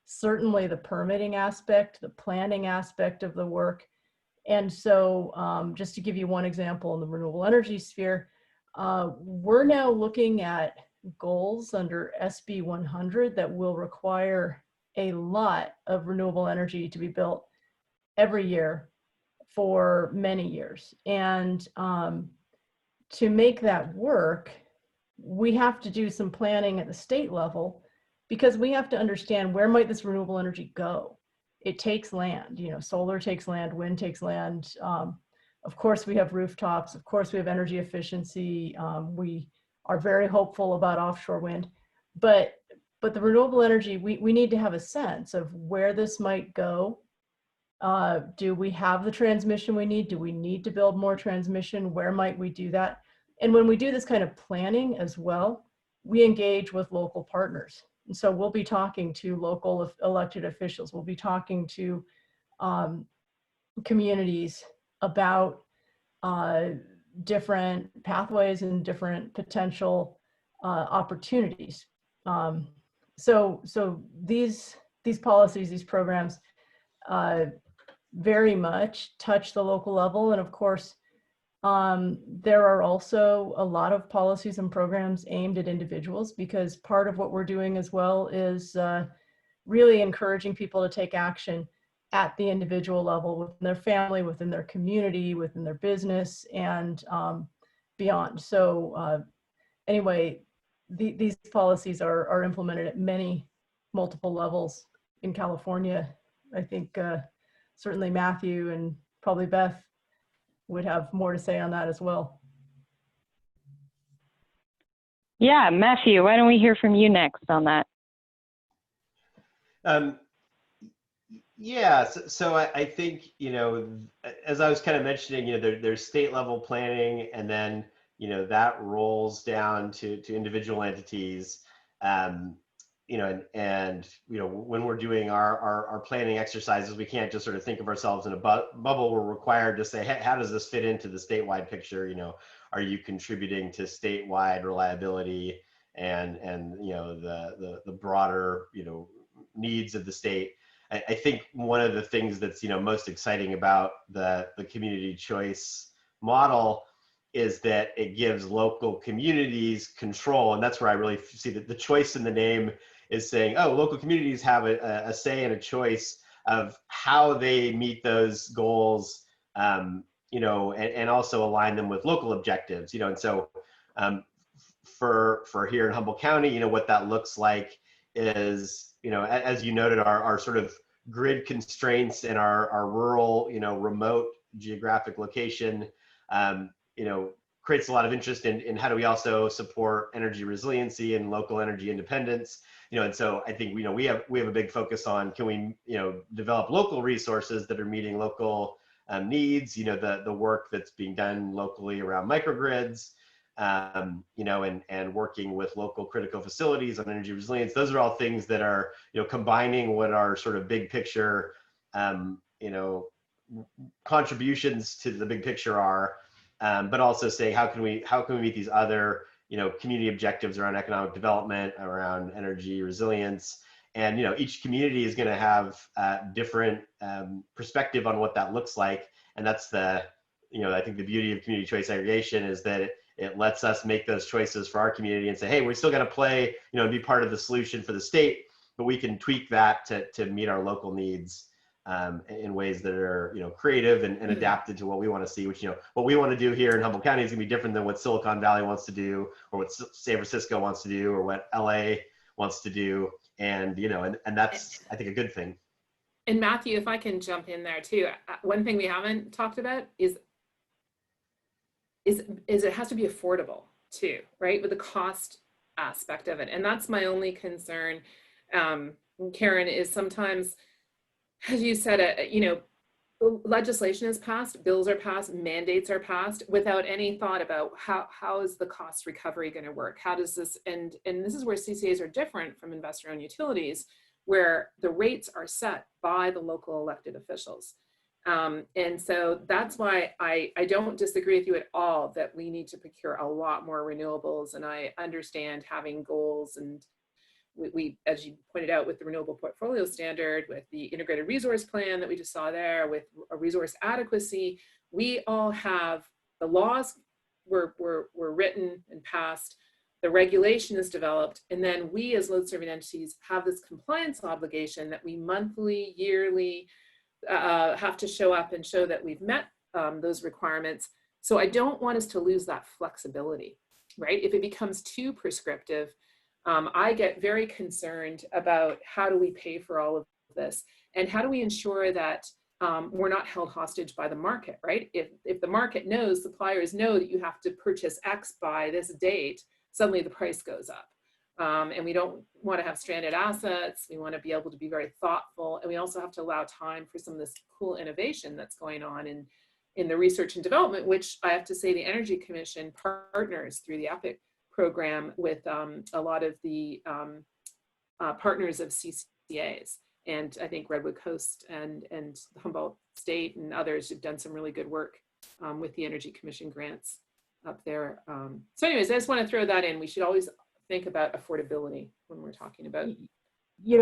Certainly the permitting aspect, the planning aspect of the work. And so just to give you one example in the renewable energy sphere, we're now looking at goals under SB 100 that will require a lot of renewable energy to be built every year for many years. And to make that work, we have to do some planning at the state level, because we have to understand where might this renewable energy go. It takes land, solar takes land, wind takes land. Of course, we have rooftops. Of course, we have energy efficiency. We are very hopeful about offshore wind, but the renewable energy, we need to have a sense of where this might go. Do we have the transmission we need? Do we need to build more transmission? Where might we do that? And when we do this kind of planning as well, we engage with local partners. And so we'll be talking to local elected officials. We'll be talking to communities about different pathways and different potential opportunities. So these policies, these programs, very much touch the local level. And of course, there are also a lot of policies and programs aimed at individuals, because part of what we're doing as well is really encouraging people to take action at the individual level, within their family, within their community, within their business, and beyond. So anyway, these policies are implemented at multiple levels in California I think certainly Matthew and probably Beth would have more to say on that as well. Yeah, Matthew, why don't we hear from you next on that? Yeah, so I think, as I was kind of mentioning, there's state level planning, and then, that rolls down to individual entities. And when we're doing our planning exercises, we can't just sort of think of ourselves in a bubble. We're required to say, hey, how does this fit into the statewide picture? Are you contributing to statewide reliability and the broader, needs of the state? I think one of the things that's most exciting about the community choice model is that it gives local communities control, and that's where I really see that the choice in the name is saying, oh, local communities have a say and a choice of how they meet those goals, and also align them with local objectives, and so for here in Humboldt County, what that looks like is, as you noted, our sort of grid constraints and our rural, remote geographic location, creates a lot of interest in how do we also support energy resiliency and local energy independence, and so I think, we have a big focus on, can we, develop local resources that are meeting local needs, the work that's being done locally around microgrids, and working with local critical facilities on energy resilience. Those are all things that are, combining what our sort of big picture, contributions to the big picture are, but also say, how can we meet these other, community objectives around economic development, around energy resilience. And, each community is going to have different perspective on what that looks like. And that's I think the beauty of community choice aggregation is that it lets us make those choices for our community and say, hey, we're still going to play, be part of the solution for the state, but we can tweak that to meet our local needs in ways that are, creative and adapted to what we want to see, which, what we want to do here in Humboldt County is going to be different than what Silicon Valley wants to do, or what San Francisco wants to do, or what LA wants to do. And, and that's, I think, a good thing. And Matthew, if I can jump in there too, one thing we haven't talked about is it has to be affordable too, right? With the cost aspect of it. And that's my only concern, Karen, is sometimes, as you said, legislation is passed, bills are passed, mandates are passed without any thought about how is the cost recovery going to work? How does this, and this is where CCAs are different from investor-owned utilities, where the rates are set by the local elected officials. And so that's why I don't disagree with you at all that we need to procure a lot more renewables. And I understand having goals, and we, as you pointed out, with the renewable portfolio standard, with the integrated resource plan that we just saw there, with a resource adequacy, we all have, the laws were written and passed, the regulation is developed, and then we as load serving entities have this compliance obligation that we monthly, yearly, have to show up and show that we've met those requirements. So I don't want us to lose that flexibility, right? If it becomes too prescriptive, I get very concerned about how do we pay for all of this, and how do we ensure that we're not held hostage by the market, right? If the market knows, suppliers know that you have to purchase X by this date, suddenly the price goes up. And we don't want to have stranded assets. We want to be able to be very thoughtful. And we also have to allow time for some of this cool innovation that's going on in the research and development, which I have to say the Energy Commission partners through the EPIC program with a lot of the partners of CCAs. And I think Redwood Coast and Humboldt State and others have done some really good work with the Energy Commission grants up there. So anyways, I just want to throw that in. We should always think about affordability when we're talking about,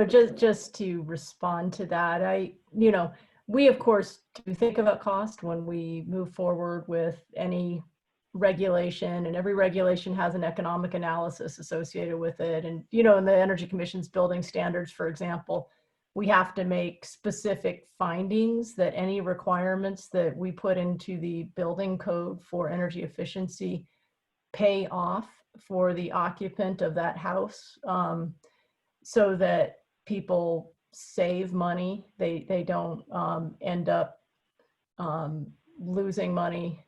just to respond to that, we of course do think about cost when we move forward with any regulation, and every regulation has an economic analysis associated with it. And in the Energy Commission's building standards, for example, we have to make specific findings that any requirements that we put into the building code for energy efficiency pay off for the occupant of that house, so that people save money. They don't end up losing money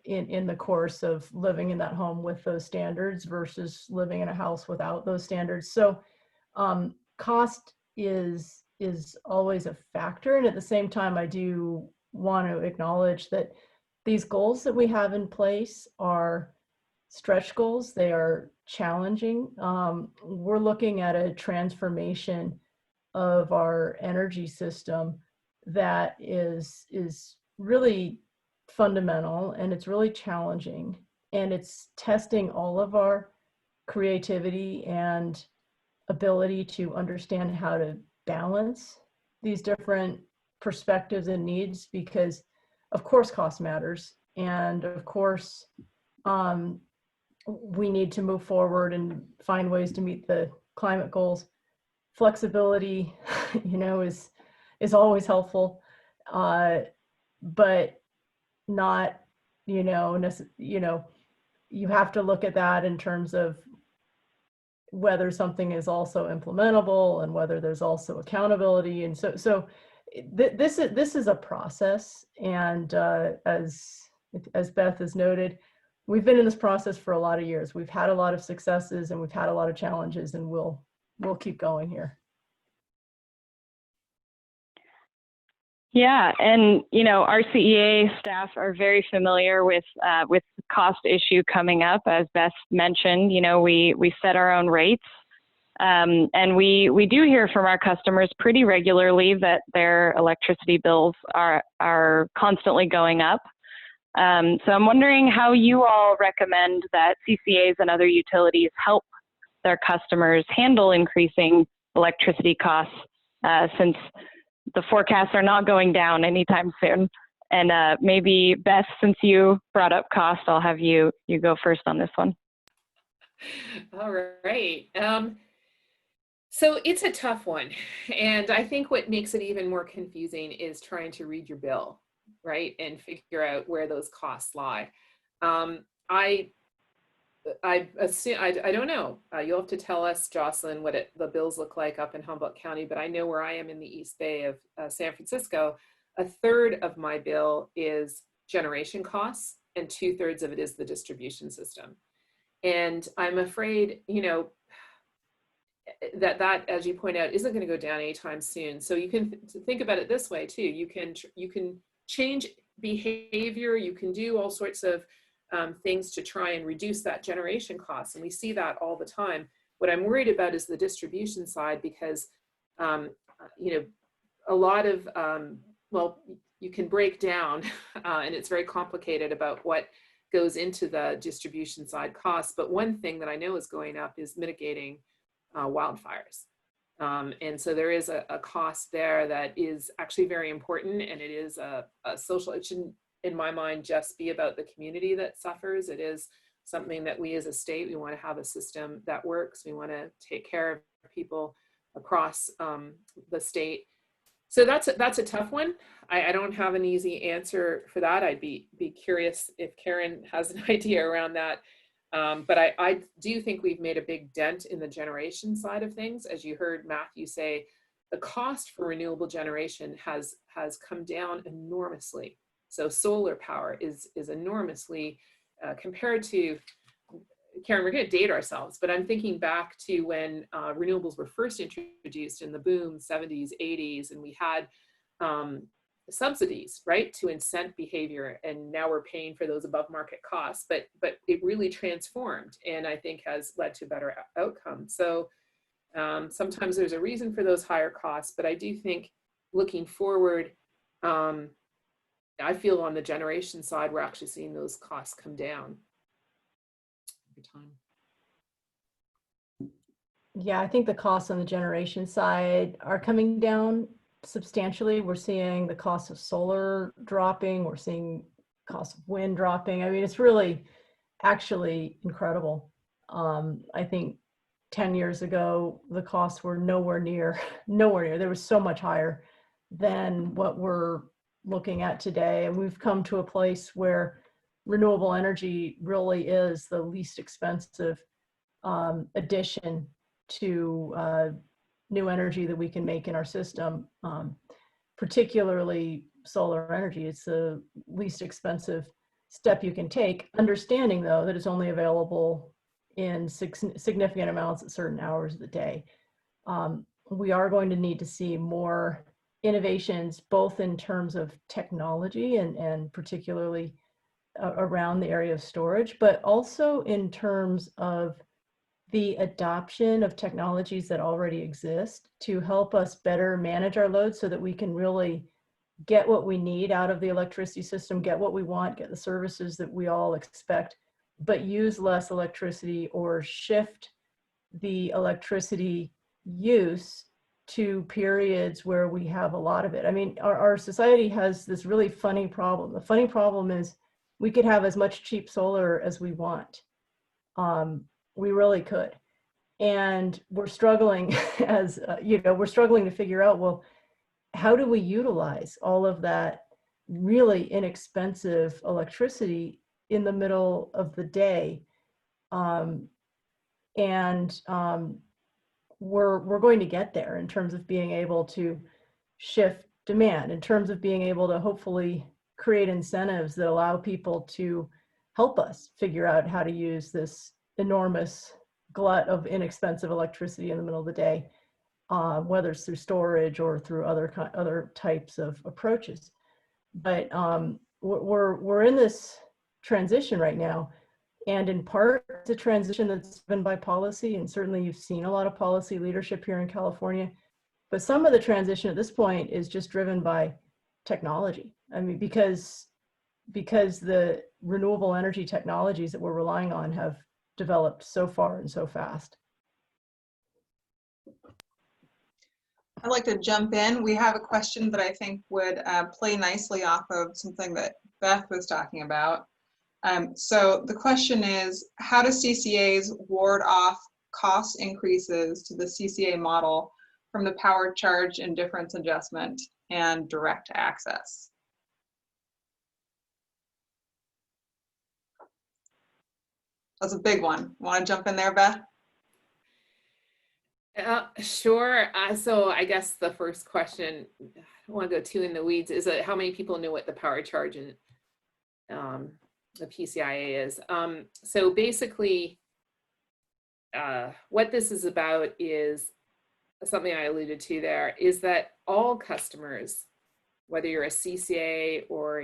in the course of living in that home with those standards versus living in a house without those standards. So cost is always a factor. And at the same time, I do want to acknowledge that these goals that we have in place are stretch goals. They are challenging. We're looking at a transformation of our energy system that is really fundamental, and it's really challenging, and it's testing all of our creativity and ability to understand how to balance these different perspectives and needs, because of course cost matters, and of course we need to move forward and find ways to meet the climate goals. Flexibility, is always helpful, but not, you have to look at that in terms of whether something is also implementable and whether there's also accountability. And so this is a process. And as Beth has noted, we've been in this process for a lot of years. We've had a lot of successes and we've had a lot of challenges, and we'll keep going here. Yeah, and RCEA staff are very familiar with the cost issue coming up. As Beth mentioned, we set our own rates, and we do hear from our customers pretty regularly that their electricity bills are constantly going up. So I'm wondering how you all recommend that CCAs and other utilities help their customers handle increasing electricity costs, since the forecasts are not going down anytime soon. And maybe Beth, since you brought up cost, I'll have you go first on this one. All right. So it's a tough one. And I think what makes it even more confusing is trying to read your bill, right? And figure out where those costs lie. I assume, I don't know. You'll have to tell us, Jocelyn, what the bills look like up in Humboldt County, but I know where I am in the East Bay of San Francisco, a third of my bill is generation costs and 2/3 of it is the distribution system. And I'm afraid, that, as you point out, isn't going to go down anytime soon. So you can think about it this way too. You can change behavior. You can do all sorts of things to try and reduce that generation cost. And we see that all the time. What I'm worried about is the distribution side, because, a lot of, you can break down and it's very complicated about what goes into the distribution side costs. But one thing that I know is going up is mitigating wildfires. And so there is a cost there that is actually very important, and it is a social, it shouldn't, in my mind, just be about the community that suffers. It is something that we as a state, we want to have a system that works. We want to take care of people across the state. So that's a tough one. I don't have an easy answer for that. I'd be curious if Karen has an idea around that. But I do think we've made a big dent in the generation side of things. As you heard Matthew say, the cost for renewable generation has come down enormously. So solar power is enormously compared to, Karen, we're going to date ourselves, but I'm thinking back to when renewables were first introduced in the boom 70s, 80s, and we had subsidies, right, to incent behavior, and now we're paying for those above market costs, but it really transformed, and I think has led to better outcomes. So sometimes there's a reason for those higher costs, but I do think looking forward, I feel on the generation side, we're actually seeing those costs come down over time. Yeah, I think the costs on the generation side are coming down substantially. We're seeing the cost of solar dropping. We're seeing cost of wind dropping. I mean, it's really actually incredible. I think 10 years ago, the costs were nowhere near. They were so much higher than what we're looking at today. And we've come to a place where renewable energy really is the least expensive addition to new energy that we can make in our system, particularly solar energy. It's the least expensive step you can take, understanding though that it's only available in significant amounts at certain hours of the day. We are going to need to see more innovations, both in terms of technology and particularly around the area of storage, but also in terms of the adoption of technologies that already exist to help us better manage our load so that we can really get what we need out of the electricity system, get what we want, get the services that we all expect, but use less electricity or shift the electricity use to periods where we have a lot of it. I mean, our society has this really funny problem. The funny problem is we could have as much cheap solar as we want. We really could. And we're struggling as, we're struggling to figure out, well, how do we utilize all of that really inexpensive electricity in the middle of the day? We're going to get there in terms of being able to shift demand, in terms of being able to hopefully create incentives that allow people to help us figure out how to use this enormous glut of inexpensive electricity in the middle of the day, whether it's through storage or through other types of approaches. But we're in this transition right now. And in part, it's a transition that's driven by policy, and certainly you've seen a lot of policy leadership here in California. But some of the transition at this point is just driven by technology. I mean, because the renewable energy technologies that we're relying on have developed so far and so fast. I'd like to jump in. We have a question that I think would play nicely off of something that Beth was talking about. So the question is, how do CCAs ward off cost increases to the CCA model from the power charge and difference adjustment and direct access? That's a big one. Want to jump in there, Beth? Sure. So I guess the first question, I don't want to go too in the weeds, is how many people know what the power charge and the PCIA is. So basically, what this is about is something I alluded to there, is that all customers, whether you're a CCA or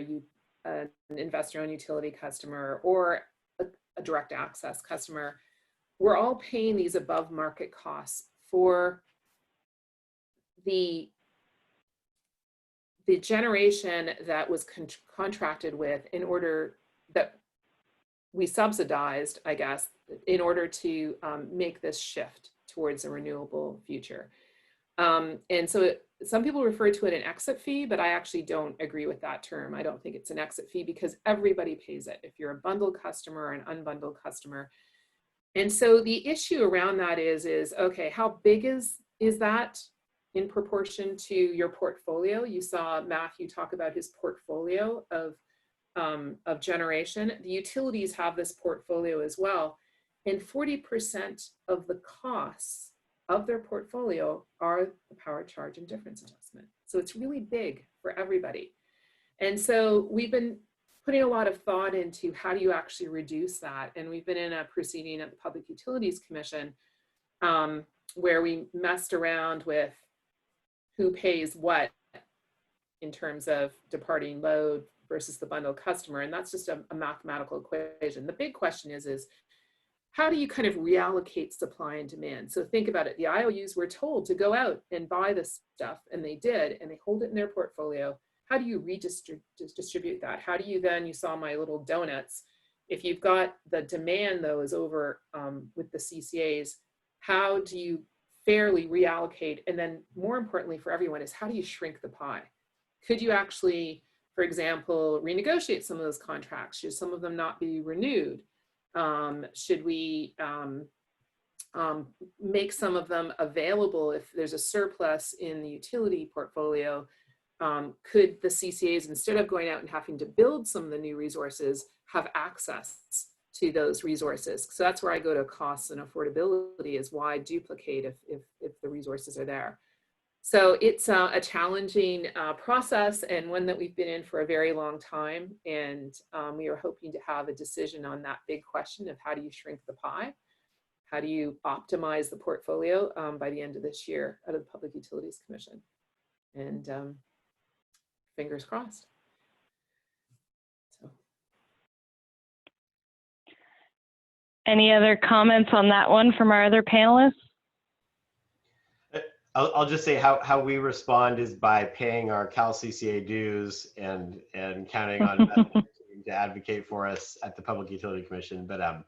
an investor-owned utility customer or a direct access customer, we're all paying these above market costs for the generation that was contracted with, in order that we subsidized, I guess, in order to make this shift towards a renewable future. And so some people refer to it an exit fee, but I actually don't agree with that term. I don't think it's an exit fee because everybody pays it, if you're a bundled customer or an unbundled customer. And so the issue around that is okay, how big is that in proportion to your portfolio? You saw Matthew talk about his portfolio of generation. The utilities have this portfolio as well. And 40% of the costs of their portfolio are the power charge and difference adjustment. So it's really big for everybody. And so we've been putting a lot of thought into how do you actually reduce that. And we've been in a proceeding at the Public Utilities Commission where we messed around with who pays what in terms of departing load versus the bundled customer. And that's just a mathematical equation. The big question is how do you kind of reallocate supply and demand? So think about it. The IOUs were told to go out and buy this stuff, and they did, and they hold it in their portfolio. How do you redistribute that? How do you then, you saw my little donuts, if you've got the demand though is over with the CCAs, how do you fairly reallocate? And then more importantly for everyone is how do you shrink the pie? Could you actually, for example, renegotiate some of those contracts? Should some of them not be renewed? Should we make some of them available if there's a surplus in the utility portfolio? Could the CCAs, instead of going out and having to build some of the new resources, have access to those resources. So that's where I go to costs and affordability, is why duplicate if the resources are there. So it's a challenging process, and one that we've been in for a very long time. And we are hoping to have a decision on that big question of how do you shrink the pie? How do you optimize the portfolio by the end of this year out of the Public Utilities Commission? And fingers crossed. So. Any other comments on that one from our other panelists? I'll just say how we respond is by paying our Cal CCA dues and counting on Beth to advocate for us at the Public Utility Commission. But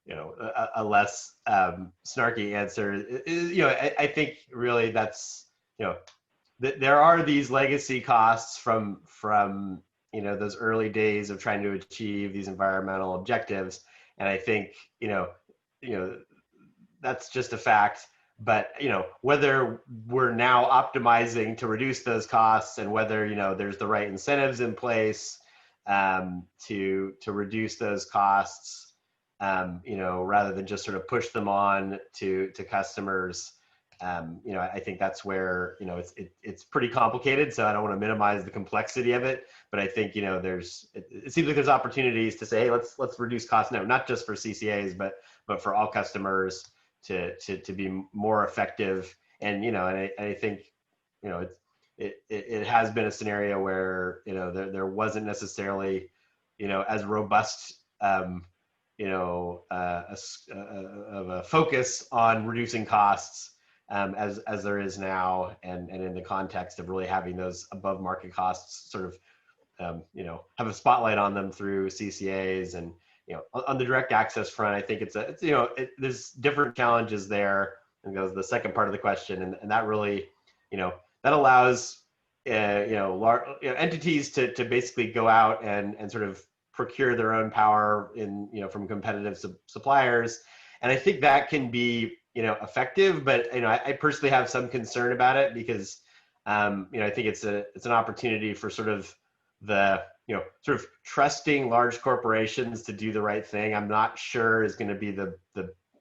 you know, a less snarky answer is, you know, I think really that's, you know, there are these legacy costs from you know, those early days of trying to achieve these environmental objectives, and I think you know that's just a fact. But you know, whether we're now optimizing to reduce those costs, and whether you know there's the right incentives in place to reduce those costs, you know, rather than just sort of push them on to customers, you know, I think that's where you know it's pretty complicated. So I don't want to minimize the complexity of it, but I think you know it seems like there's opportunities to say, hey, let's reduce costs now, not just for CCAs, but for all customers. To be more effective. And you know, and I think you know it has been a scenario where you know there wasn't necessarily you know as robust you know of a focus on reducing costs as there is now, and in the context of really having those above market costs sort of you know have a spotlight on them through CCAs. And you know, on the direct access front, I think it's you know, there's different challenges there, and goes the second part of the question, and that really, you know, that allows you know, large entities to basically go out and sort of procure their own power in you know from competitive suppliers, and I think that can be you know effective, but you know, I personally have some concern about it because you know I think it's an opportunity for sort of the you know, sort of trusting large corporations to do the right thing. I'm not sure is going to be the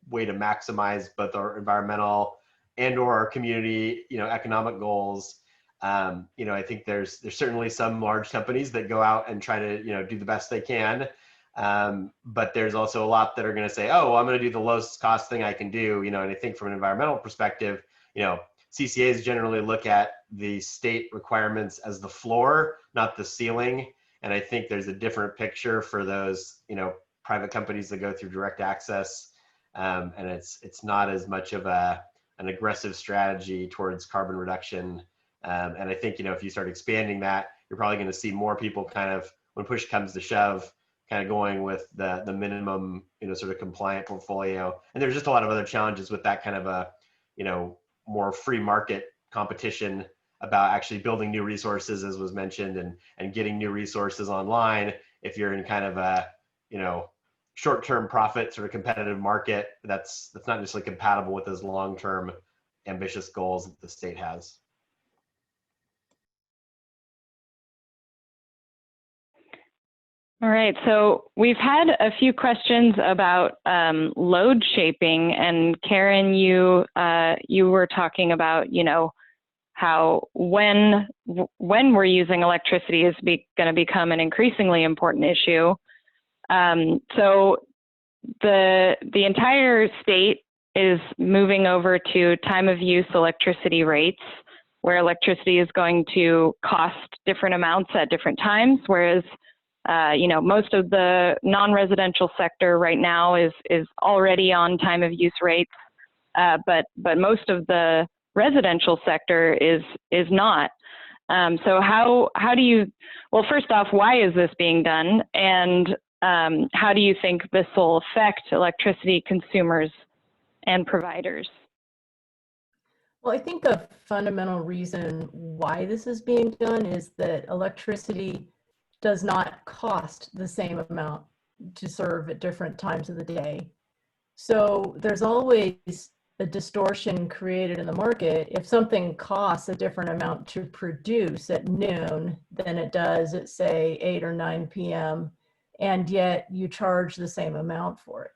way to maximize both our environmental and or our community, you know, economic goals. You know, I think there's certainly some large companies that go out and try to, you know, do the best they can. But there's also a lot that are going to say, oh, well, I'm going to do the lowest cost thing I can do, you know, and I think from an environmental perspective, you know, CCAs generally look at the state requirements as the floor, not the ceiling. And I think there's a different picture for those, you know, private companies that go through direct access, and it's not as much of an aggressive strategy towards carbon reduction. And I think you know if you start expanding that, you're probably going to see more people kind of, when push comes to shove, kind of going with the minimum, you know, sort of compliant portfolio. And there's just a lot of other challenges with that kind of a, you know, more free market competition about actually building new resources, as was mentioned, and getting new resources online. If you're in kind of a, you know, short-term profit sort of competitive market, that's not necessarily compatible with those long-term ambitious goals that the state has. All right, so we've had a few questions about load shaping, and Karen, you were talking about, you know, how when we're using electricity is going to become an increasingly important issue. So the entire state is moving over to time of use electricity rates, where electricity is going to cost different amounts at different times, whereas you know, most of the non-residential sector right now is already on time of use rates, but most of the residential sector is not. So how do you, well, first off, why is this being done? And how do you think this will affect electricity consumers and providers? Well, I think a fundamental reason why this is being done is that electricity does not cost the same amount to serve at different times of the day. So there's always a distortion created in the market. If something costs a different amount to produce at noon than it does at, say, 8 or 9 p.m., and yet you charge the same amount for it.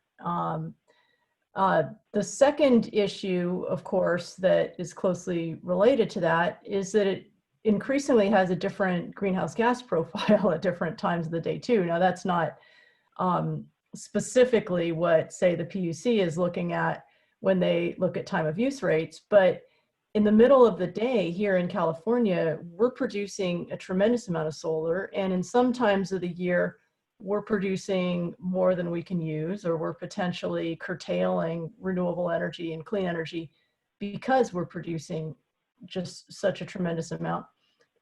The second issue, of course, that is closely related to that is that it increasingly has a different greenhouse gas profile at different times of the day too. Now that's not specifically what, say, the PUC is looking at when they look at time of use rates, but in the middle of the day here in California, we're producing a tremendous amount of solar, and in some times of the year, we're producing more than we can use, or we're potentially curtailing renewable energy and clean energy because we're producing just such a tremendous amount.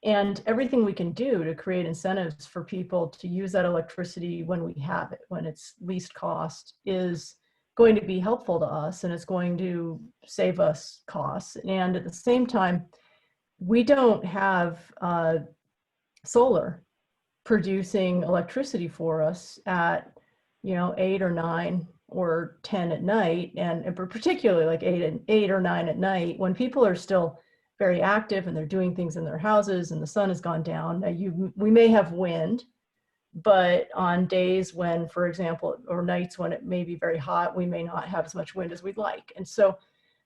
And everything we can do to create incentives for people to use that electricity when we have it, when it's least cost, is going to be helpful to us, and it's going to save us costs. And at the same time, we don't have solar producing electricity for us at 8 or 9 or 10 at night, and particularly like 8 or 9 at night when people are still very active and they're doing things in their houses and the sun has gone down. We may have wind, but on days when, for example, or nights when it may be very hot, we may not have as much wind as we'd like. And so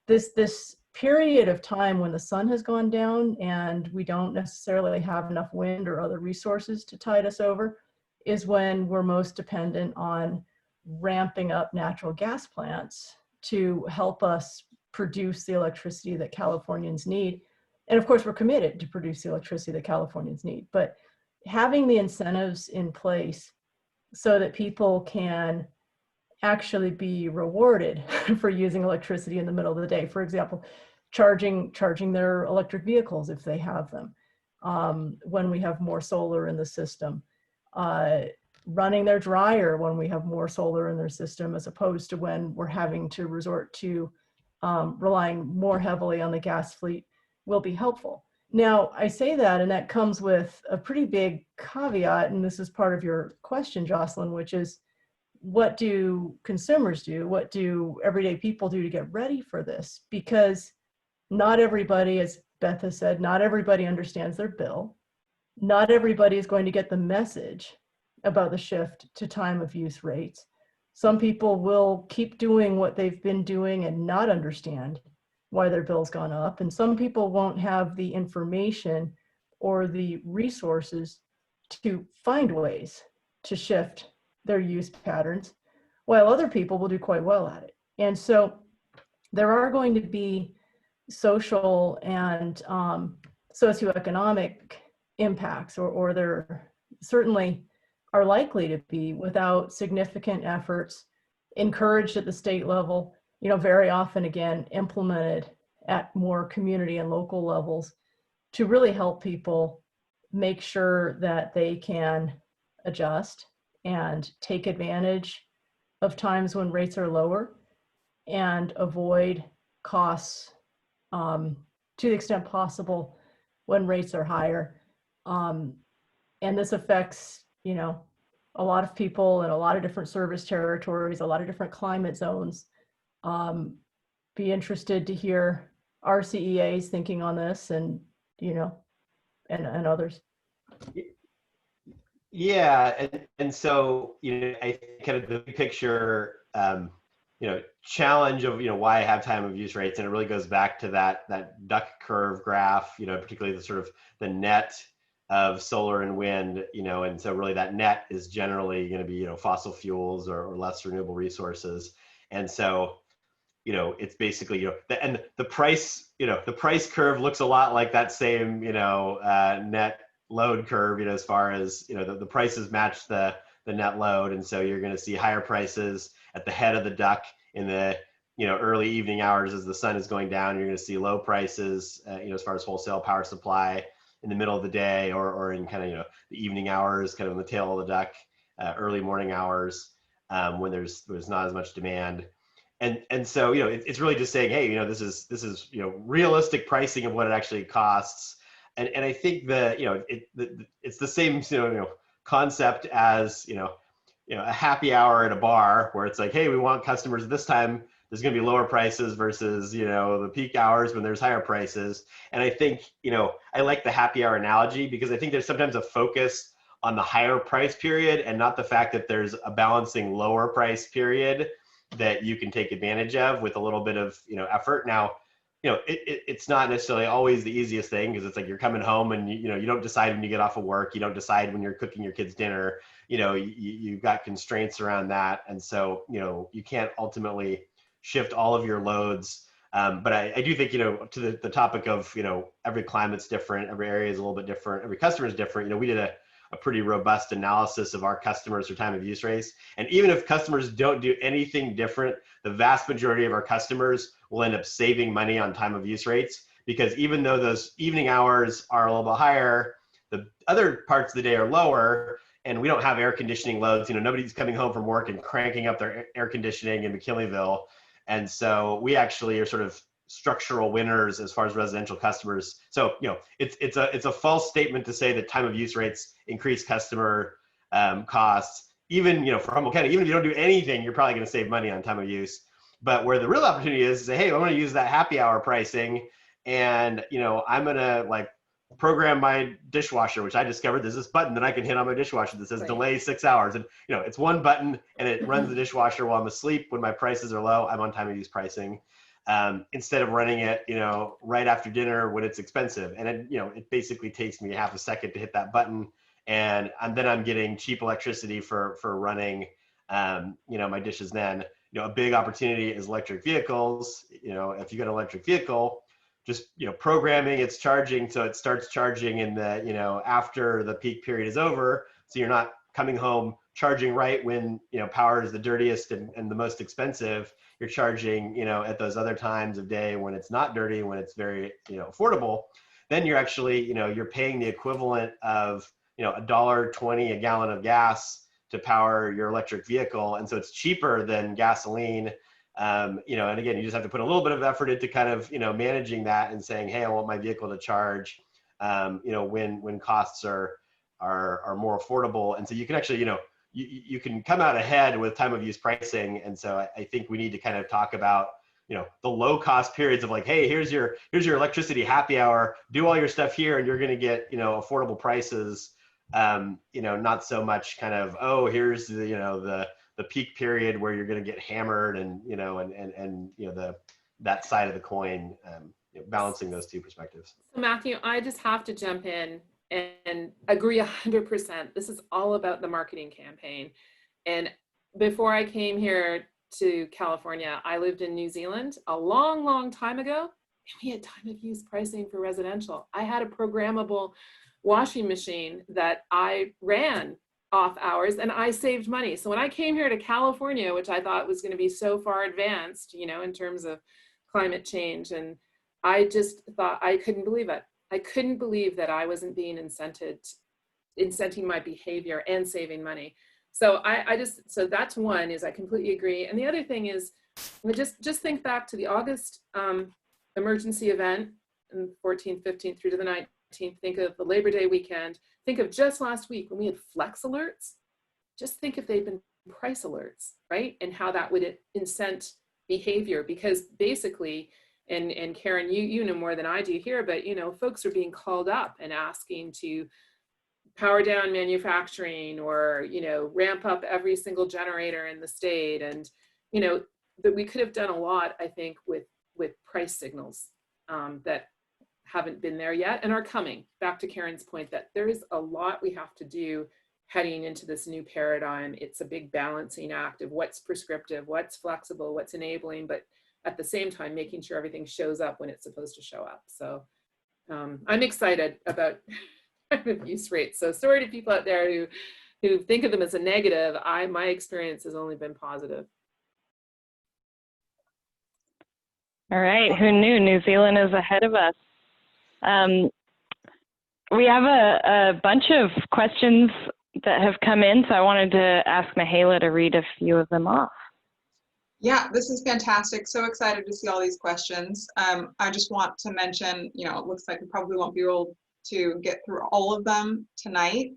this period of time when the sun has gone down and we don't necessarily have enough wind or other resources to tide us over is when we're most dependent on ramping up natural gas plants to help us produce the electricity that Californians need. And of course, we're committed to produce the electricity that Californians need, but having the incentives in place so that people can actually be rewarded for using electricity in the middle of the day. For example, charging their electric vehicles if they have them, when we have more solar in the system, running their dryer when we have more solar in their system, as opposed to when we're having to resort to relying more heavily on the gas fleet, will be helpful. Now, I say that, and that comes with a pretty big caveat, and this is part of your question, Jocelyn, which is, what do consumers do? What do everyday people do to get ready for this? Because not everybody, as Beth has said, not everybody understands their bill. Not everybody is going to get the message about the shift to time of use rates. Some people will keep doing what they've been doing and not understand why their bill's gone up. And some people won't have the information or the resources to find ways to shift their use patterns, while other people will do quite well at it. And so there are going to be social and socioeconomic impacts, or there certainly are likely to be, without significant efforts encouraged at the state level, very often, again, implemented at more community and local levels to really help people make sure that they can adjust and take advantage of times when rates are lower and avoid costs to the extent possible when rates are higher. And this affects, a lot of people in a lot of different service territories, a lot of different climate zones. Be interested to hear RCEA's thinking on this, and and others. Yeah, and so I think kind of the big picture challenge of why have time of use rates, and it really goes back to that duck curve graph, particularly the sort of the net of solar and wind, and so really that net is generally going to be fossil fuels or less renewable resources. And so it's basically the price the price curve looks a lot like that same net load curve, as far as the prices match the net load, and so you're going to see higher prices at the head of the duck in the early evening hours as the sun is going down. You're going to see low prices as far as wholesale power supply in the middle of the day, or in kind of the evening hours, kind of in the tail of the duck, early morning hours, when there's not as much demand. And so it's really just saying, hey, this is realistic pricing of what it actually costs. And I think it's the same concept as a happy hour at a bar, where it's like, hey, we want customers at this time. There's going to be lower prices versus the peak hours when there's higher prices. And I think I like the happy hour analogy, because I think there's sometimes a focus on the higher price period and not the fact that there's a balancing lower price period that you can take advantage of with a little bit of, effort. Now, it's not necessarily always the easiest thing, because it's like you're coming home and you don't decide when you get off of work, you don't decide when you're cooking your kids dinner, you've got constraints around that. And so, you can't ultimately shift all of your loads. But I do think, to the topic of, every climate's different, every area is a little bit different, every customer is different. We did a pretty robust analysis of our customers for time of use rates. And even if customers don't do anything different, the vast majority of our customers will end up saving money on time of use rates, because even though those evening hours are a little bit higher, the other parts of the day are lower, and we don't have air conditioning loads. Nobody's coming home from work and cranking up their air conditioning in McKinleyville. And so we actually are sort of structural winners as far as residential customers. So, it's a false statement to say that time of use rates increase customer costs. Even, for Humboldt County, even if you don't do anything, you're probably going to save money on time of use. But where the real opportunity is say, hey, I'm going to use that happy hour pricing, and I'm going to program my dishwasher, which I discovered there's this button that I can hit on my dishwasher that says delay 6 hours, and it's one button and it runs the dishwasher while I'm asleep. When my prices are low, I'm on time of use pricing, instead of running it right after dinner when it's expensive. And it basically takes me half a second to hit that button, and then I'm getting cheap electricity for running my dishes. Then a big opportunity is electric vehicles. If you got an electric vehicle, just programming its charging so it starts charging in the after the peak period is over, so you're not coming home charging right when power is the dirtiest and the most expensive. You're charging at those other times of day when it's not dirty, when it's very affordable. Then you're actually you're paying the equivalent of $1.20 a gallon of gas to power your electric vehicle, and so it's cheaper than gasoline. And again, you just have to put a little bit of effort into kind of, managing that and saying, hey, I want my vehicle to charge, when costs are more affordable. And so you can actually, you can come out ahead with time of use pricing. And so I think we need to kind of talk about, the low cost periods of hey, here's your electricity happy hour, do all your stuff here, and you're going to get, affordable prices. Not so much kind of, oh, here's the peak period where you're going to get hammered, and that side of the coin, balancing those two perspectives. So Matthew, I just have to jump in and agree 100%. This is all about the marketing campaign. And before I came here to California, I lived in New Zealand a long, long time ago, and we had time of use pricing for residential. I had a programmable washing machine that I ran off hours, and I saved money. So when I came here to California, which I thought was going to be so far advanced, in terms of climate change, and I just thought, I couldn't believe it. I couldn't believe that I wasn't being incenting my behavior and saving money. So so that's one, is I completely agree. And the other thing is, just think back to the August emergency event, 14th, 15th through to the 19th. Think of the Labor Day weekend. Think of just last week when we had flex alerts. Just think if they'd been price alerts, right? And how that would incent behavior, because basically, and Karen, you know more than I do here, but folks are being called up and asking to power down manufacturing, or ramp up every single generator in the state. And that we could have done a lot, I think, with price signals that haven't been there yet and are coming. Back to Karen's point that there is a lot we have to do heading into this new paradigm. It's a big balancing act of what's prescriptive, what's flexible, what's enabling, but at the same time, making sure everything shows up when it's supposed to show up. So I'm excited about time of use rates. So sorry to people out there who think of them as a negative. My experience has only been positive. All right, who knew New Zealand is ahead of us? We have a bunch of questions that have come in, so I wanted to ask Mahayla to read a few of them off. Yeah, this is fantastic. So excited to see all these questions. I just want to mention, it looks like we probably won't be able to get through all of them tonight,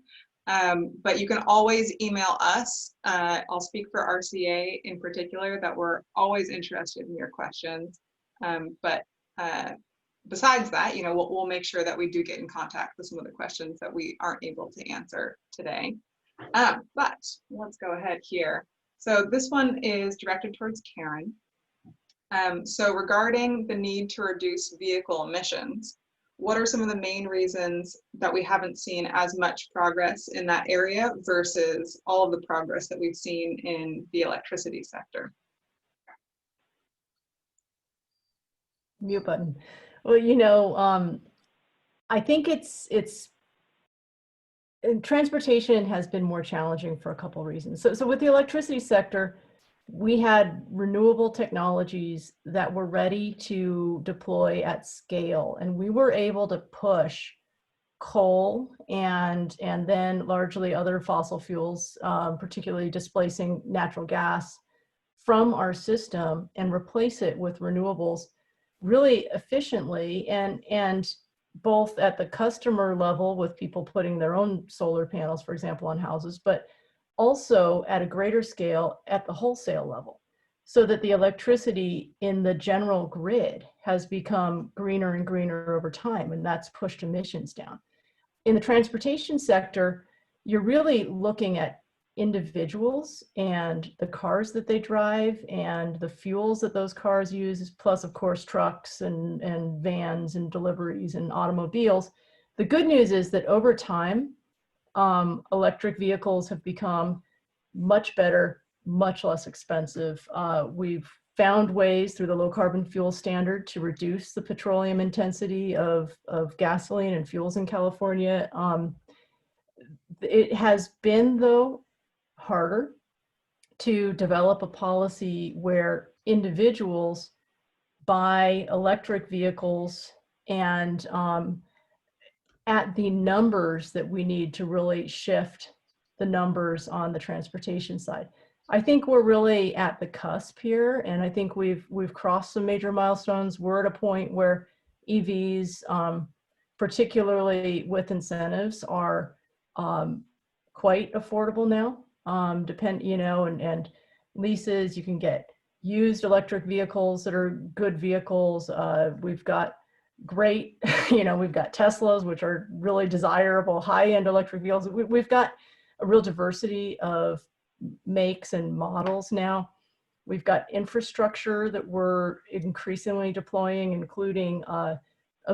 but you can always email us. I'll speak for RCEA in particular, that we're always interested in your questions. But besides that, you know, we'll make sure that we do get in contact with some of the questions that we aren't able to answer today. But let's go ahead here. So this one is directed towards Karen. So regarding the need to reduce vehicle emissions, what are some of the main reasons that we haven't seen as much progress in that area versus all of the progress that we've seen in the electricity sector? Mute button. Well, you know, I think transportation has been more challenging for a couple of reasons. So with the electricity sector, we had renewable technologies that were ready to deploy at scale, and we were able to push coal and then largely other fossil fuels, particularly displacing natural gas from our system, and replace it with renewables really efficiently, and both at the customer level with people putting their own solar panels, for example, on houses, but also at a greater scale at the wholesale level, so that the electricity in the general grid has become greener and greener over time, and that's pushed emissions down. In the transportation sector, you're really looking at individuals and the cars that they drive and the fuels that those cars use, plus of course trucks and vans and deliveries and automobiles. The good news is that over time, electric vehicles have become much better, much less expensive. We've found ways through the low carbon fuel standard to reduce the petroleum intensity of gasoline and fuels in California. It has been, though, harder to develop a policy where individuals buy electric vehicles and at the numbers that we need to really shift the numbers on the transportation side. I think we're really at the cusp here, and I think we've crossed some major milestones. We're at a point where EVs, particularly with incentives, are quite affordable now. And leases, you can get used electric vehicles that are good vehicles. We've got great, we've got Teslas, which are really desirable high-end electric vehicles. We've got a real diversity of makes and models now. We've got infrastructure that we're increasingly deploying, including $1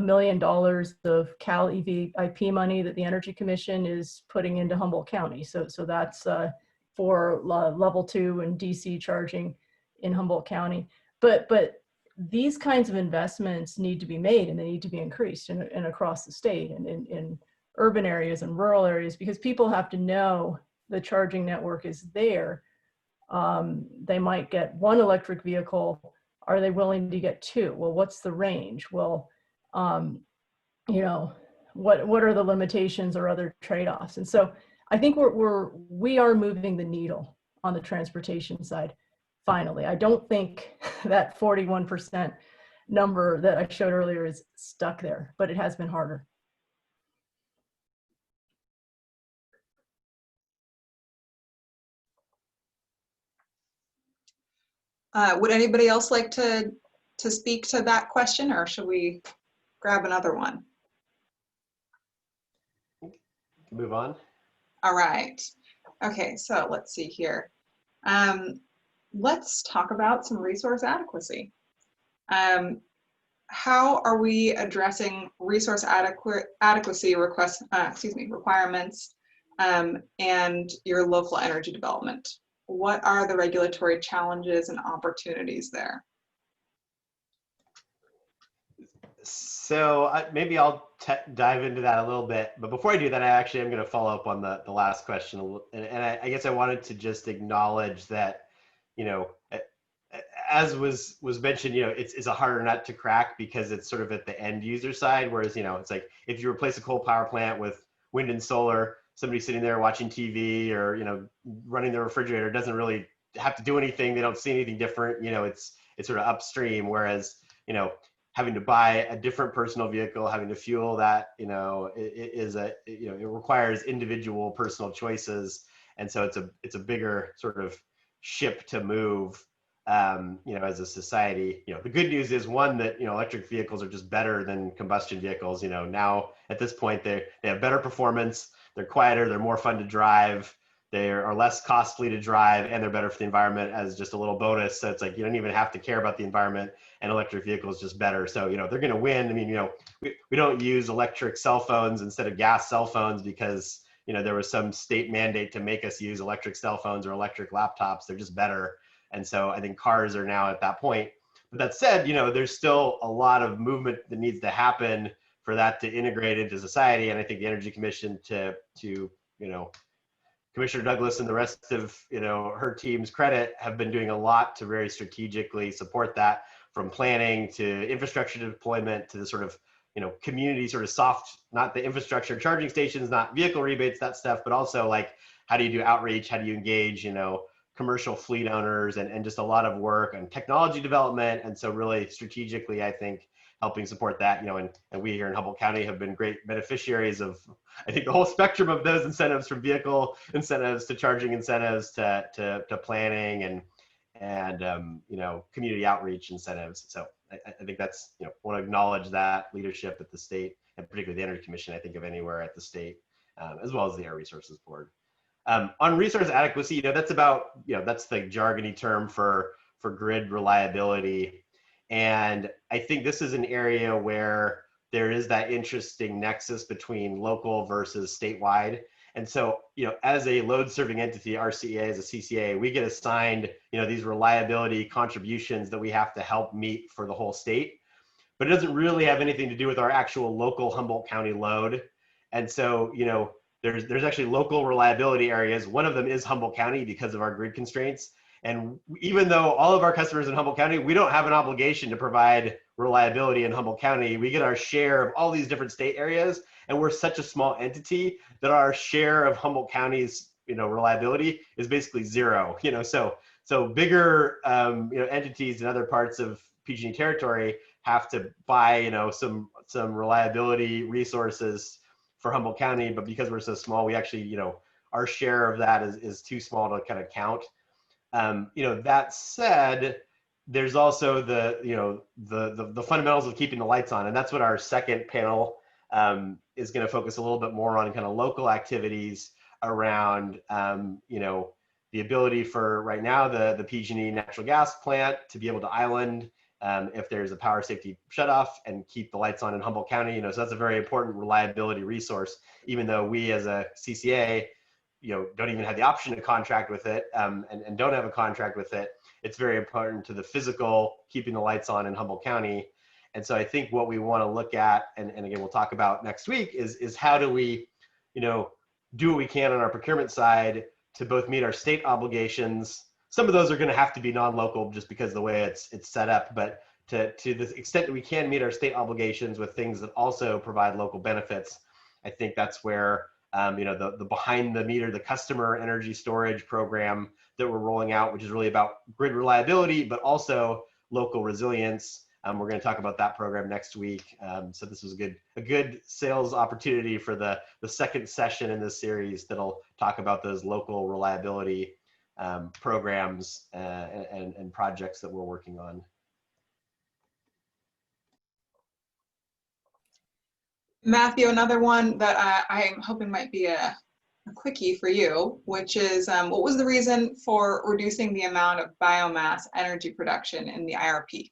million of Cal EV IP money that the Energy Commission is putting into Humboldt County. So that's for level 2 and DC charging in Humboldt County. But these kinds of investments need to be made, and they need to be increased and across the state and in urban areas and rural areas, because people have to know the charging network is there. They might get one electric vehicle. Are they willing to get two? Well, what's the range? Well, what are the limitations or other trade-offs? And so I think we are moving the needle on the transportation side. Finally, I don't think that 41% number that I showed earlier is stuck there, but it has been harder. Would anybody else like to speak to that question, or should we grab another one? Move on. All right. Okay, so let's see here. Let's talk about some resource adequacy. How are we addressing resource adequacy requirements and your local energy development? What are the regulatory challenges and opportunities there? So maybe I'll dive into that a little bit, but before I do that, I actually am going to follow up on the last question, and I guess I wanted to just acknowledge that, as was mentioned, it's a harder nut to crack because it's sort of at the end user side, whereas it's like if you replace a coal power plant with wind and solar, somebody sitting there watching TV or running the refrigerator doesn't really have to do anything. They don't see anything different. It's sort of upstream, whereas having to buy a different personal vehicle, having to fuel that, it requires individual personal choices, and so it's a bigger sort of ship to move as a society. The good news is, one, that electric vehicles are just better than combustion vehicles. Now at this point they have better performance, they're quieter, they're more fun to drive, they are less costly to drive, and they're better for the environment as just a little bonus. So it's like you don't even have to care about the environment, and electric vehicles just better. So they're going to win. I mean, we don't use electric cell phones instead of gas cell phones because there was some state mandate to make us use electric cell phones or electric laptops. They're just better. And so I think cars are now at that point. But that said, there's still a lot of movement that needs to happen for that to integrate into society. And I think the Energy Commission, to Commissioner Douglas and the rest of her team's credit, have been doing a lot to very strategically support that, from planning to infrastructure deployment to the sort of community sort of soft, not the infrastructure, charging stations, not vehicle rebates, that stuff, but also like how do you do outreach, how do you engage commercial fleet owners, and just a lot of work on technology development. And so really strategically, I think, helping support that, and we here in Humboldt County have been great beneficiaries of, I think, the whole spectrum of those incentives, from vehicle incentives to charging incentives to planning and community outreach incentives. So I think that's, want to acknowledge that leadership at the state, and particularly the Energy Commission, I think, of anywhere at the state, as well as the Air Resources Board. On resource adequacy, that's about, that's the jargony term for grid reliability. And I think this is an area where there is that interesting nexus between local versus statewide. And so, as a load serving entity, RCEA, as a CCA, we get assigned, these reliability contributions that we have to help meet for the whole state, but it doesn't really have anything to do with our actual local Humboldt County load. And so, there's actually local reliability areas. One of them is Humboldt County because of our grid constraints. And even though all of our customers in Humboldt County, we don't have an obligation to provide reliability in Humboldt County. We get our share of all these different state areas, and we're such a small entity that our share of Humboldt County's reliability is basically zero. So bigger entities in other parts of PG&E territory have to buy some reliability resources for Humboldt County, but because we're so small, we actually our share of that is too small to kind of count. That said, there's also the fundamentals of keeping the lights on, and that's what our second panel is going to focus a little bit more on, kind of local activities around the ability for right now the PG&E natural gas plant to be able to island if there's a power safety shutoff and keep the lights on in Humboldt County. So that's a very important reliability resource, even though we as a CCA don't even have the option to contract with it, and don't have a contract with it. It's very important to the physical keeping the lights on in Humboldt County. And so I think what we want to look at, and again, we'll talk about next week, is how do we, do what we can on our procurement side to both meet our state obligations. Some of those are going to have to be non-local just because of the way it's set up, but to the extent that we can meet our state obligations with things that also provide local benefits, I think that's where the behind the meter, the customer energy storage program that we're rolling out, which is really about grid reliability, but also local resilience. We're going to talk about that program next week. So this was a good sales opportunity for the second session in this series that'll talk about those local reliability programs and projects that we're working on. Matthew, another one that I'm hoping might be a quickie for you, which is what was the reason for reducing the amount of biomass energy production in the IRP?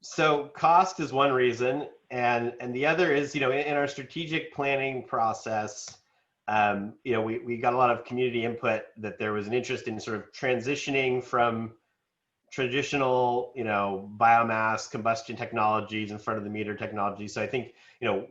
So cost is one reason, and the other is, in our strategic planning process, we got a lot of community input that there was an interest in sort of transitioning from traditional, biomass combustion technologies in front of the meter technology. So I think,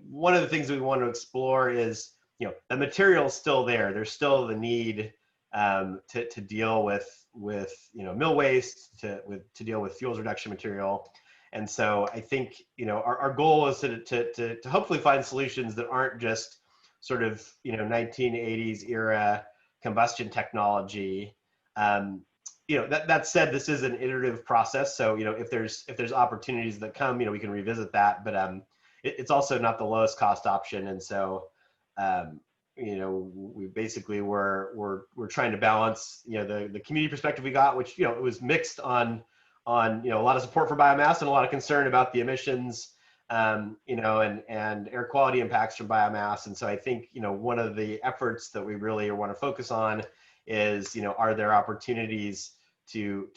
one of the things we want to explore is, the material is still there. There's still the need to deal with mill waste, to deal with fuels reduction material. And so I think, our goal is to hopefully find solutions that aren't just sort of, 1980s era combustion technology. That said, this is an iterative process. So, if there's opportunities that come, we can revisit that, but it's also not the lowest cost option. And so, we basically we're trying to balance, the community perspective we got, which, it was mixed on, a lot of support for biomass and a lot of concern about the emissions, and air quality impacts from biomass. And so I think, one of the efforts that we really want to focus on is, are there opportunities to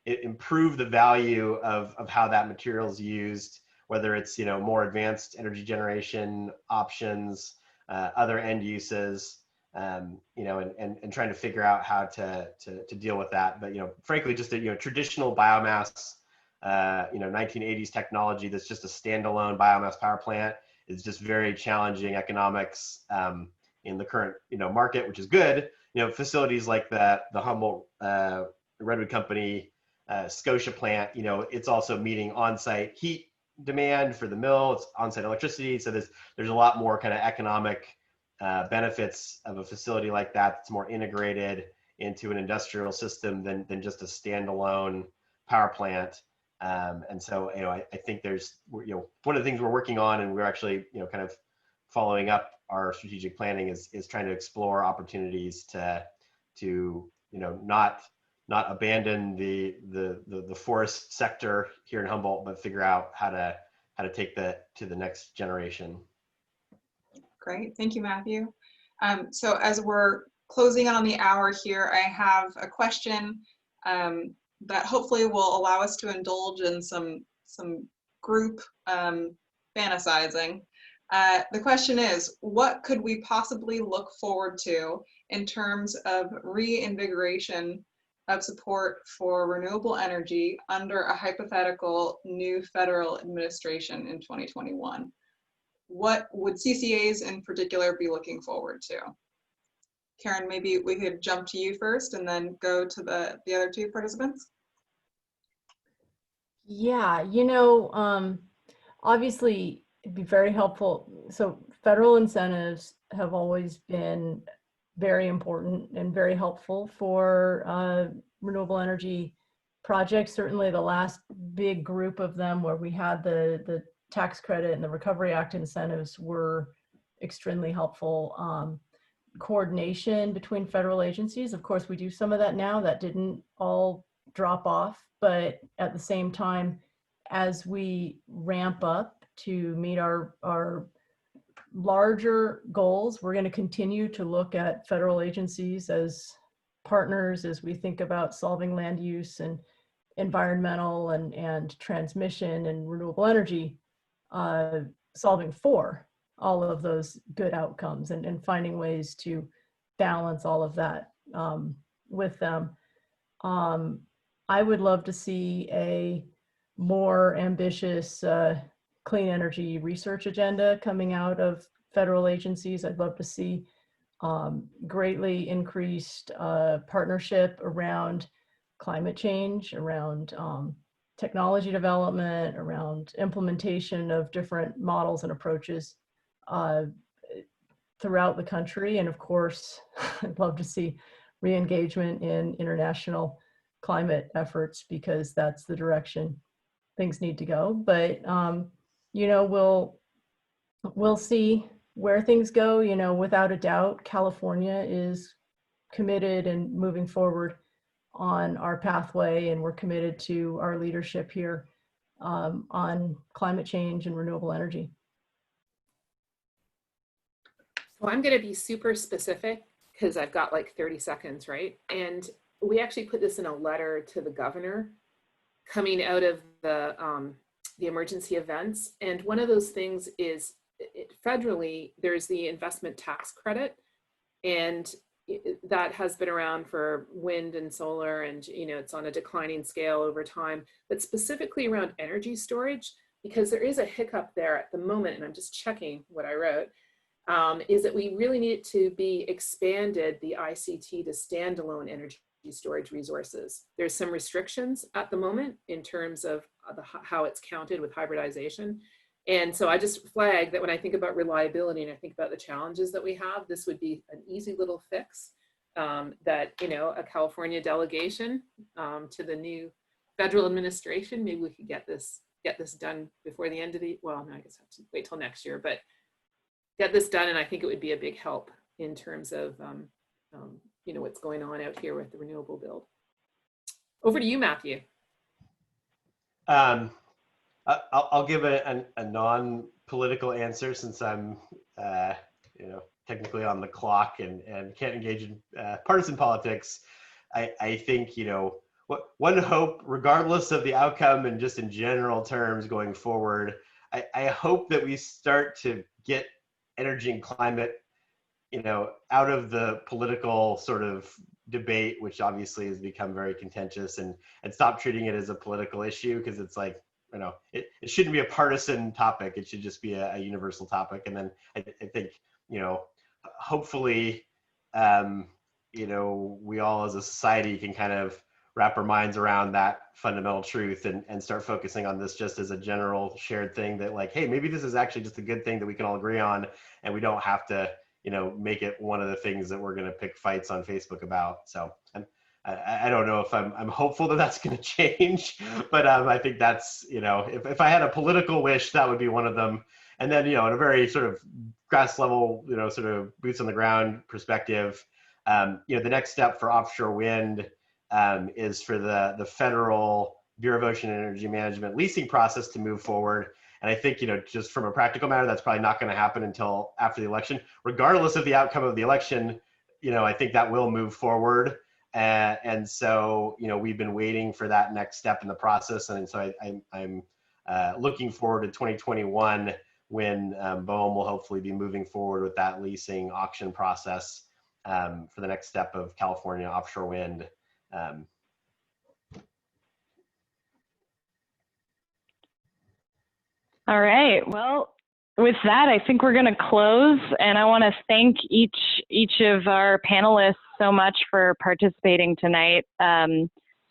improve the value of how that material is used, whether it's, more advanced energy generation options, other end uses, and trying to figure out how to deal with that. But, frankly, just traditional biomass, 1980s technology that's just a standalone biomass power plant is just very challenging economics in the current, market, which is good. Facilities like the Humboldt Redwood Company Scotia plant, it's also meeting on-site heat demand for the mill. It's on-site electricity, so there's a lot more kind of economic benefits of a facility like that that's more integrated into an industrial system than just a standalone power plant. And so, I think there's, one of the things we're working on, and we're actually, kind of following up our strategic planning is trying to explore opportunities to not abandon the forest sector here in Humboldt, but figure out how to take that to the next generation. Great, thank you, Matthew. So as we're closing on the hour here, I have a question that hopefully will allow us to indulge in some group fantasizing. The question is, what could we possibly look forward to in terms of reinvigoration of support for renewable energy under a hypothetical new federal administration in 2021? What would CCAs in particular be looking forward to? Karen, maybe we could jump to you first and then go to the other two participants. Yeah, obviously it'd be very helpful. So federal incentives have always been very important and very helpful for renewable energy projects. Certainly the last big group of them where we had the tax credit and the Recovery Act incentives were extremely helpful. Coordination between federal agencies, of course, we do some of that now. That didn't all drop off, but at the same time, as we ramp up to meet our larger goals, we're going to continue to look at federal agencies as partners as we think about solving land use and environmental and transmission and renewable energy, solving for all of those good outcomes and finding ways to balance all of that with them. I would love to see a more ambitious clean energy research agenda coming out of federal agencies. I'd love to see greatly increased partnership around climate change, around technology development, around implementation of different models and approaches throughout the country. And of course, I'd love to see re-engagement in international climate efforts, because that's the direction things need to go. But we'll see where things go. Without a doubt, California is committed and moving forward on our pathway, and we're committed to our leadership here on climate change and renewable energy. So I'm going to be super specific because I've got like 30 seconds, right? And we actually put this in a letter to the governor coming out of the emergency events. And one of those things is federally, there's the investment tax credit, and that has been around for wind and solar, and it's on a declining scale over time, but specifically around energy storage, because there is a hiccup there at the moment, and I'm just checking what I wrote, is that we really need it to be expanded, the ICT, to standalone energy storage resources. There's some restrictions at the moment in terms of how it's counted with hybridization. And so I just flag that when I think about reliability and I think about the challenges that we have, this would be an easy little fix that, a California delegation to the new federal administration, maybe we could get this done before the end of the, well, no, I guess I have to wait till next year, but get this done, and I think it would be a big help in terms of what's going on out here with the renewable build. Over to you, Matthew. I'll give a non-political answer since I'm technically on the clock and can't engage in partisan politics. I think one hope, regardless of the outcome and just in general terms going forward, I hope that we start to get energy and climate out of the political sort of debate, which obviously has become very contentious, and stop treating it as a political issue, because it's like, it shouldn't be a partisan topic. It should just be a universal topic. And then I think, hopefully, we all as a society can kind of wrap our minds around that fundamental truth and start focusing on this just as a general shared thing that, like, hey, maybe this is actually just a good thing that we can all agree on, and we don't have to make it one of the things that we're going to pick fights on Facebook about. So I don't know if I'm hopeful that that's going to change, but I think that's, if I had a political wish, that would be one of them. And then, in a very sort of grass level, sort of boots on the ground perspective, the next step for offshore wind is for the federal Bureau of Ocean and Energy Management leasing process to move forward. And I think, just from a practical matter, that's probably not going to happen until after the election. Regardless of the outcome of the election, I think that will move forward. And so, we've been waiting for that next step in the process. And so I'm looking forward to 2021 when Vaughan will hopefully be moving forward with that leasing auction process for the next step of California offshore wind. All right. Well, with that, I think we're going to close, and I want to thank each of our panelists so much for participating tonight,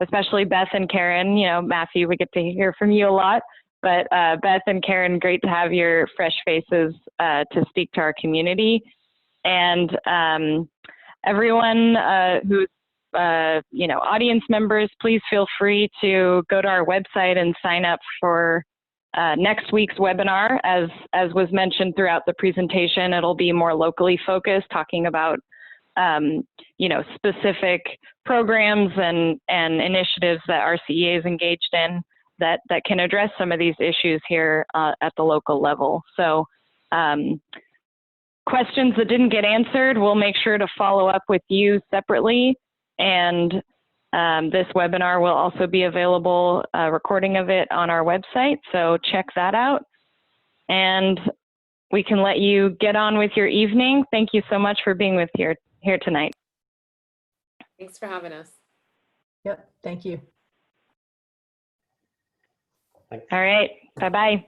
especially Beth and Karen. Matthew, we get to hear from you a lot, but Beth and Karen, great to have your fresh faces to speak to our community. And everyone who's audience members, please feel free to go to our website and sign up for next week's webinar. As was mentioned throughout the presentation, it'll be more locally focused, talking about specific programs and initiatives that RCEA is engaged in that can address some of these issues here at the local level. So questions that didn't get answered, we'll make sure to follow up with you separately. And this webinar will also be available, a recording of it on our website, so check that out. And we can let you get on with your evening. Thank you so much for being here tonight. Thanks for having us. Yep, thank you. All right, bye-bye.